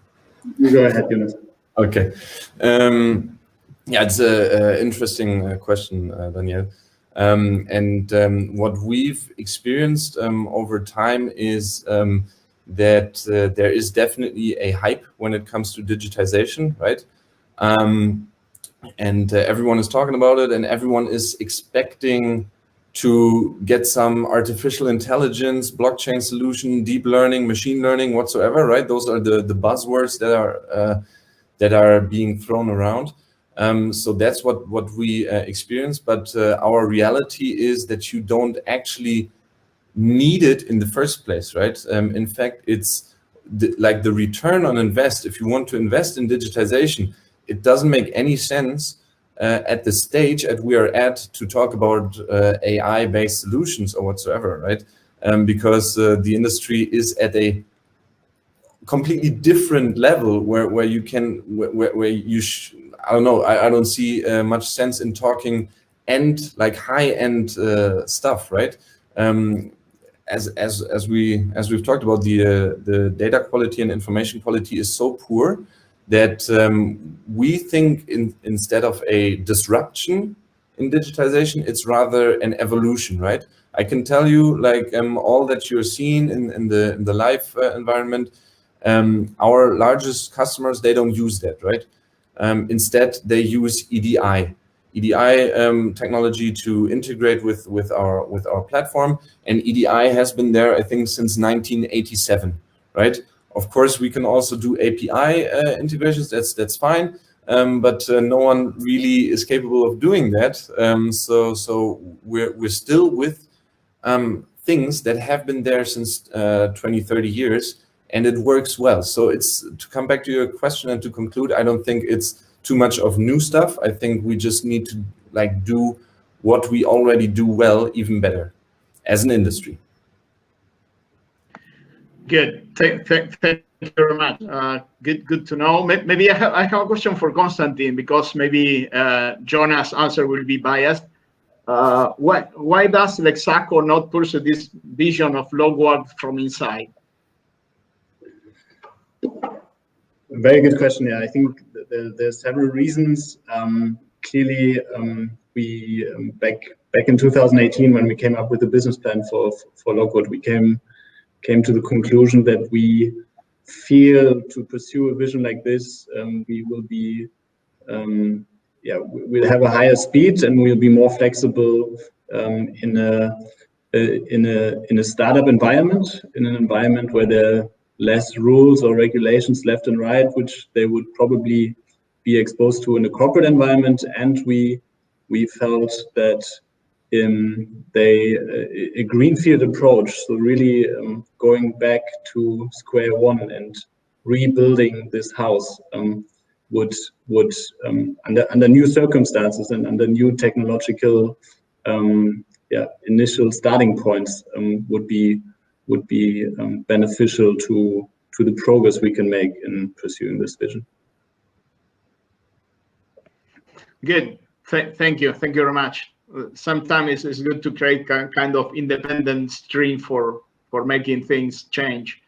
You go ahead, Jonas. Okay. Yeah, it's an interesting question, Daniel. And what we've experienced over time is that there is definitely a hype when it comes to digitization, right? And everyone is talking about it, and everyone is expecting to get some artificial intelligence, blockchain solution, deep learning, machine learning, whatsoever, right? Those are the buzzwords that are being thrown around. So that's what we experience, but our reality is that you don't actually need it in the first place, right? In fact, it's like the return on invest. If you want to invest in digitization, it doesn't make any sense at the stage that we are at to talk about AI-based solutions or whatsoever, right? Because the industry is at a completely different level where you can, I don't know, I don't see much sense in talking like high-end stuff, right? As we've talked about, the data quality and information quality is so poor that we think instead of a disruption in digitization, it's rather an evolution, right? I can tell you, like all that you're seeing in the live environment, our largest customers, they don't use that, right? Instead, they use EDI technology to integrate with our platform, and EDI has been there, I think, since 1987, right? Of course, we can also do API integrations. That's fine, but no one really is capable of doing that. So we're still with things that have been there since 20, 30 years, and it works well. So it's, to come back to your question and to conclude, I don't think it's too much of new stuff. I think we just need to like do what we already do well, even better as an industry. Good. Thank you very much. Good to know. Maybe I have a question for Constantin, because maybe Jonas' answer will be biased. Why does Leschaco not pursue this vision of Logward from inside? Very good question. Yeah, I think there's several reasons. Clearly, we back in 2018, when we came up with the business plan for Logward, we came to the conclusion that we feel to pursue a vision like this, we will be, we'll have a higher speed, and we'll be more flexible in a startup environment, in an environment where there are less rules or regulations left and right, which they would probably be exposed to in a corporate environment. And we felt that a greenfield approach, so really going back to square one and rebuilding this house, would under new circumstances and under new technological initial starting points, would be beneficial to the progress we can make in pursuing this vision. Good. Thank you very much. Sometimes it's good to create kind of independent stream for making things change.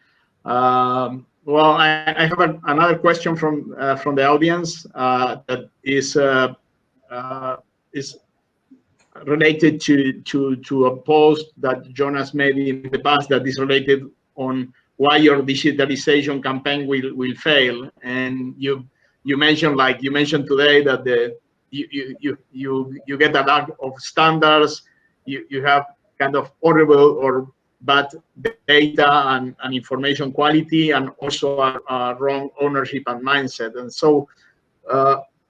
Well, I have another question from the audience that is related to a post that Jonas made in the past, that is related on why your digitalization campaign will fail. And you mentioned today that you get a lot of standards, you have kind of horrible or bad data and information quality, and also a wrong ownership and mindset. And so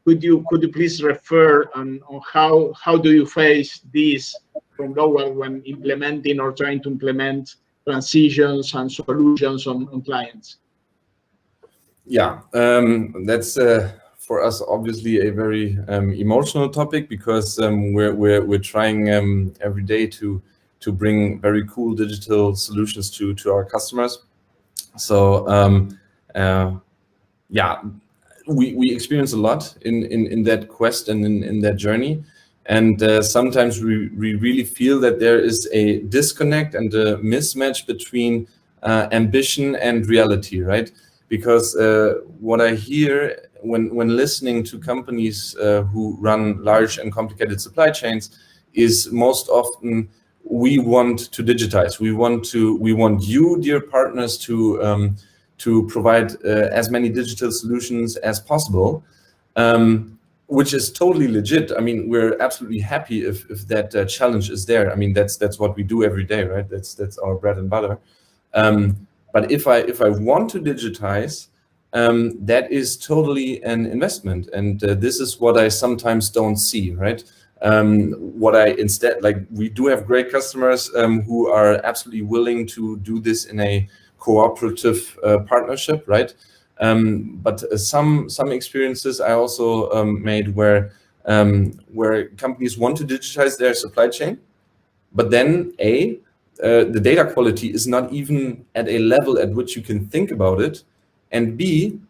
could you please refer on how do you face this from Logward when implementing or trying to implement transitions and solutions on clients? Yeah, that's for us obviously a very emotional topic, because we're trying every day to bring very cool digital solutions to our customers. So yeah, we experience a lot in that quest and in that journey. And sometimes we really feel that there is a disconnect and a mismatch between ambition and reality, right? Because what I hear when listening to companies who run large and complicated supply chains is most often, we want to digitize. We want you, dear partners, to provide as many digital solutions as possible. which is totally legit. I mean, we're absolutely happy if that challenge is there. I mean, that's what we do every day, right? That's our bread and butter. But if I want to digitize, that is totally an investment, and this is what I sometimes don't see, right? What I instead, like, we do have great customers who are absolutely willing to do this in a cooperative partnership, right? But some experiences I also made where companies want to digitize their supply chain, but then the data quality is not even at a level at which you can think about it, and B,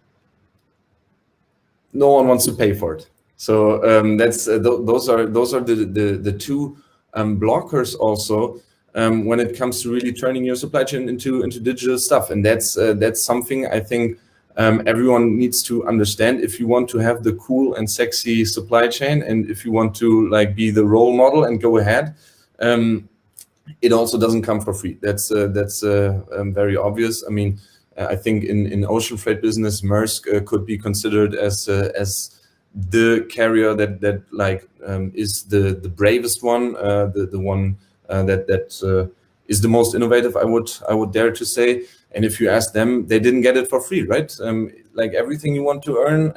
no one wants to pay for it. So those are the two blockers also when it comes to really turning your supply chain into digital stuff, and that's something I think everyone needs to understand. If you want to have the cool and sexy supply chain, and if you want to like be the role model and go ahead, it also doesn't come for free. That's very obvious. I mean, I think in ocean freight business, Maersk could be considered as the carrier that like is the bravest one, the one that is the most innovative, I would dare to say. And if you ask them, they didn't get it for free, right? Like everything you want to earn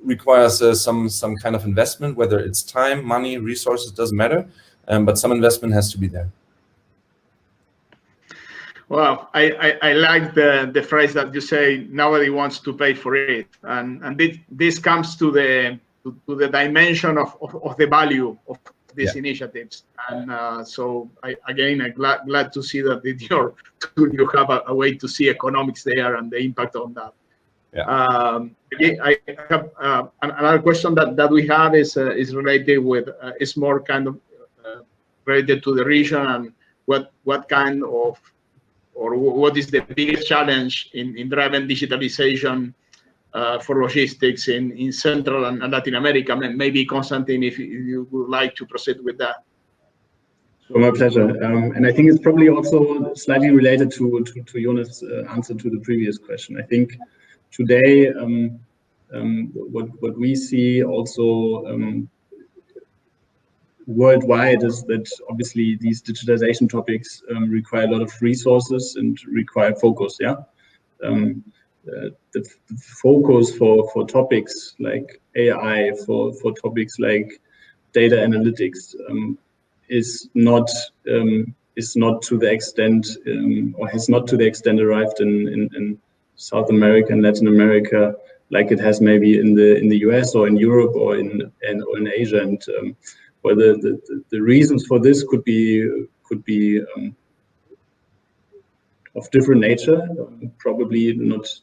requires some kind of investment, whether it's time, money, resources, doesn't matter, but some investment has to be there. Well, I like the phrase that you say, nobody wants to pay for it, and this comes to the dimension of the value of these initiatives, and so I'm glad to see that with your tool you have a way to see economics there and the impact on that. I have another question that we have is related with is more kind of related to the region, and what kind of, or what is the biggest challenge in driving digitalization for logistics in Central and Latin America? Maybe Constantin, if you would like to proceed with that. So my pleasure. And I think it's probably also slightly related to Jonas' answer to the previous question. I think today what we see also worldwide is that obviously these digitization topics require a lot of resources and require focus. The focus for topics like AI, for topics like data analytics is not to the extent or has not to the extent arrived in South America and Latin America like it has maybe in the US or in Europe or in Asia, and where the reasons for this could be of different nature.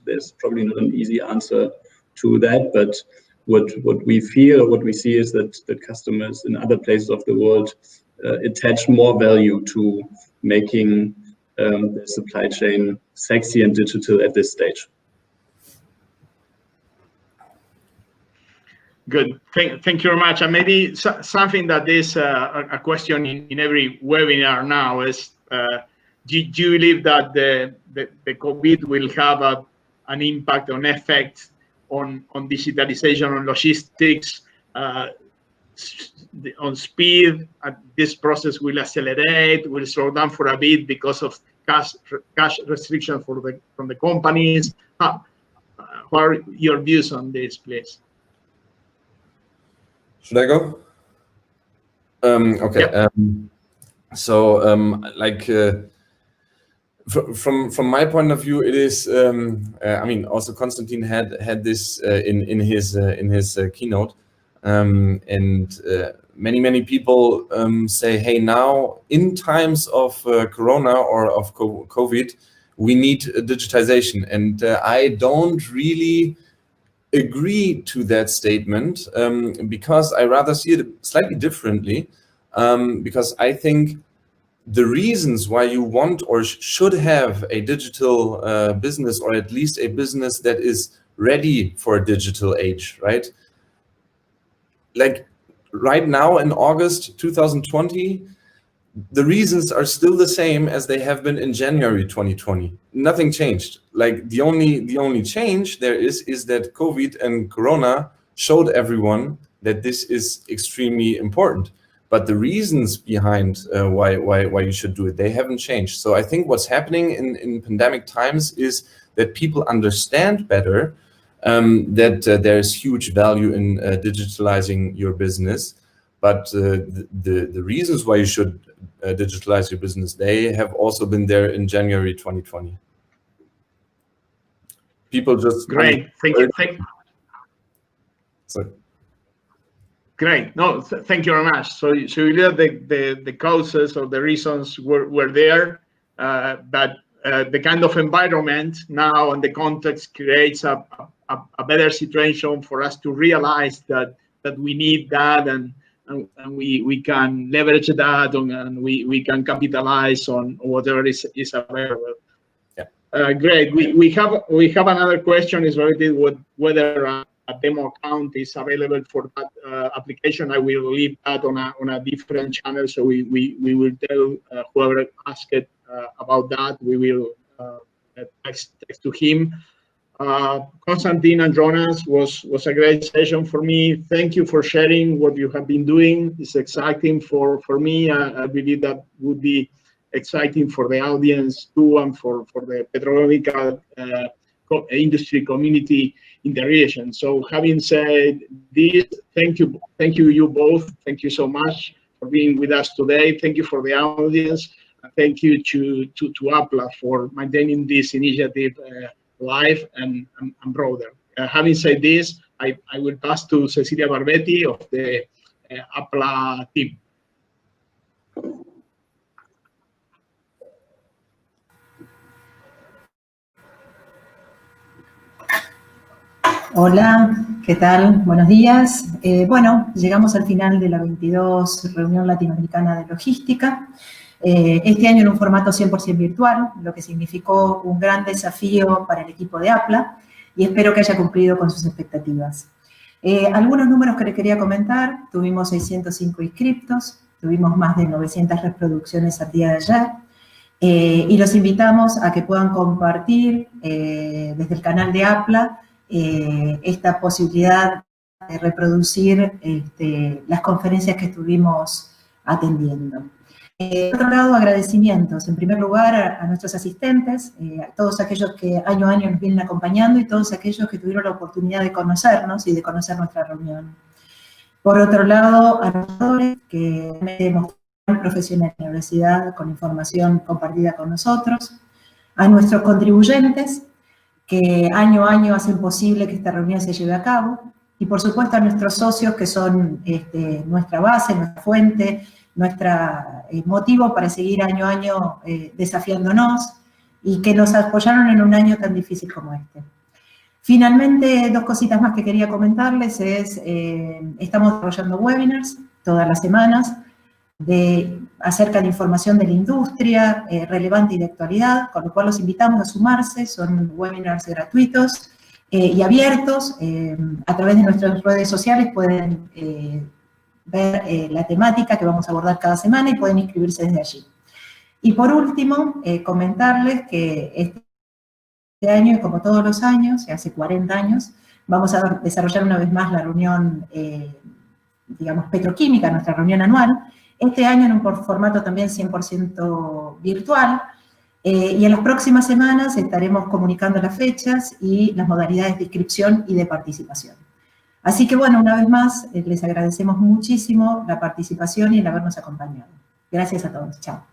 There's probably not an easy answer to that, but what we feel, what we see is that customers in other places of the world attach more value to making the supply chain sexy and digital at this stage. Good. Thank you very much. And maybe something that is a question in every webinar now is, do you believe that the COVID will have an impact, an effect on digitalization, on logistics, on speed? This process will accelerate, will slow down for a bit because of cash restriction from the companies. What are your views on this, please? Should I go? Okay. Yep. From my point of view, it is. I mean, also Constantin had this in his keynote, and many people say, hey, now in times of Corona or of COVID, we need digitization, and I don't really agree to that statement because I rather see it slightly differently, because I think the reasons why you want or should have a digital business, or at least a business that is ready for a digital age, right? Like right now in August 2020, the reasons are still the same as they have been in January 2020. Nothing changed. Like the only change there is that COVID and Corona showed everyone that this is extremely important. But the reasons behind why you should do it, they haven't changed. So I think what's happening in pandemic times is that people understand better that there's huge value in digitalizing your business. But the reasons why you should digitalize your business, they have also been there in January 2020. People just... Great, thank you. Sorry. Great, no, thank you very much. So you know the causes or the reasons were there, but the kind of environment now and the context creates a better situation for us to realize that we need that, and we can leverage that, and we can capitalize on whatever is available. Yeah. Great. We have another question. Is related with whether a demo account is available for that application. I will leave that on a different channel, so we will tell whoever asked it about that. We will text to him. Constantin and Jonas, was a great session for me. Thank you for sharing what you have been doing. It's exciting for me. I believe that would be exciting for the audience too, and for the petrochemical industry community in the region. So having said this, thank you you both. Thank you so much for being with us today. Thank you for the audience. Thank you to APLA for maintaining this initiative live and broader. Having said this, I will pass to Cecilia Barbetti of the APLA team. Hola, ¿qué tal? Buenos días. Bueno, llegamos al final de la 22 Reunión Latinoamericana de Logística. Este año en un formato 100% virtual, lo que significó un gran desafío para el equipo de APLA, y espero que haya cumplido con sus expectativas. Algunos números que les quería comentar: tuvimos 605 inscriptos, tuvimos más de 900 reproducciones al día de ayer, y los invitamos a que puedan compartir desde el canal de APLA esta posibilidad de reproducir las conferencias que estuvimos atendiendo. Por otro lado, agradecimientos, en primer lugar, a nuestros asistentes, a todos aquellos que año a año nos vienen acompañando, y todos aquellos que tuvieron la oportunidad de conocernos y de conocer nuestra reunión. Por otro lado, a los autores que me demostraron profesional en la universidad con información compartida con nosotros, a nuestros contribuyentes, que año a año hacen posible que esta reunión se lleve a cabo, y por supuesto a nuestros socios, que son nuestra base, nuestra fuente, nuestro motivo para seguir año a año desafiándonos, y que nos apoyaron en un año tan difícil como este. Finalmente, dos cositas más que quería comentarles es, estamos desarrollando webinars todas las semanas acerca de información de la industria, relevante y de actualidad, con lo cual los invitamos a sumarse. Son webinars gratuitos y abiertos. A través de nuestras redes sociales pueden ver la temática que vamos a abordar cada semana y pueden inscribirse desde allí. Y por último, comentarles que este año, como todos los años, hace 40 años, vamos a desarrollar una vez más la reunión, digamos, petroquímica, nuestra reunión anual. Este año en un formato también 100% virtual, y en las próximas semanas estaremos comunicando las fechas y las modalidades de inscripción y de participación. Así que bueno, una vez más, les agradecemos muchísimo la participación y el habernos acompañado. Gracias a todos. Chao.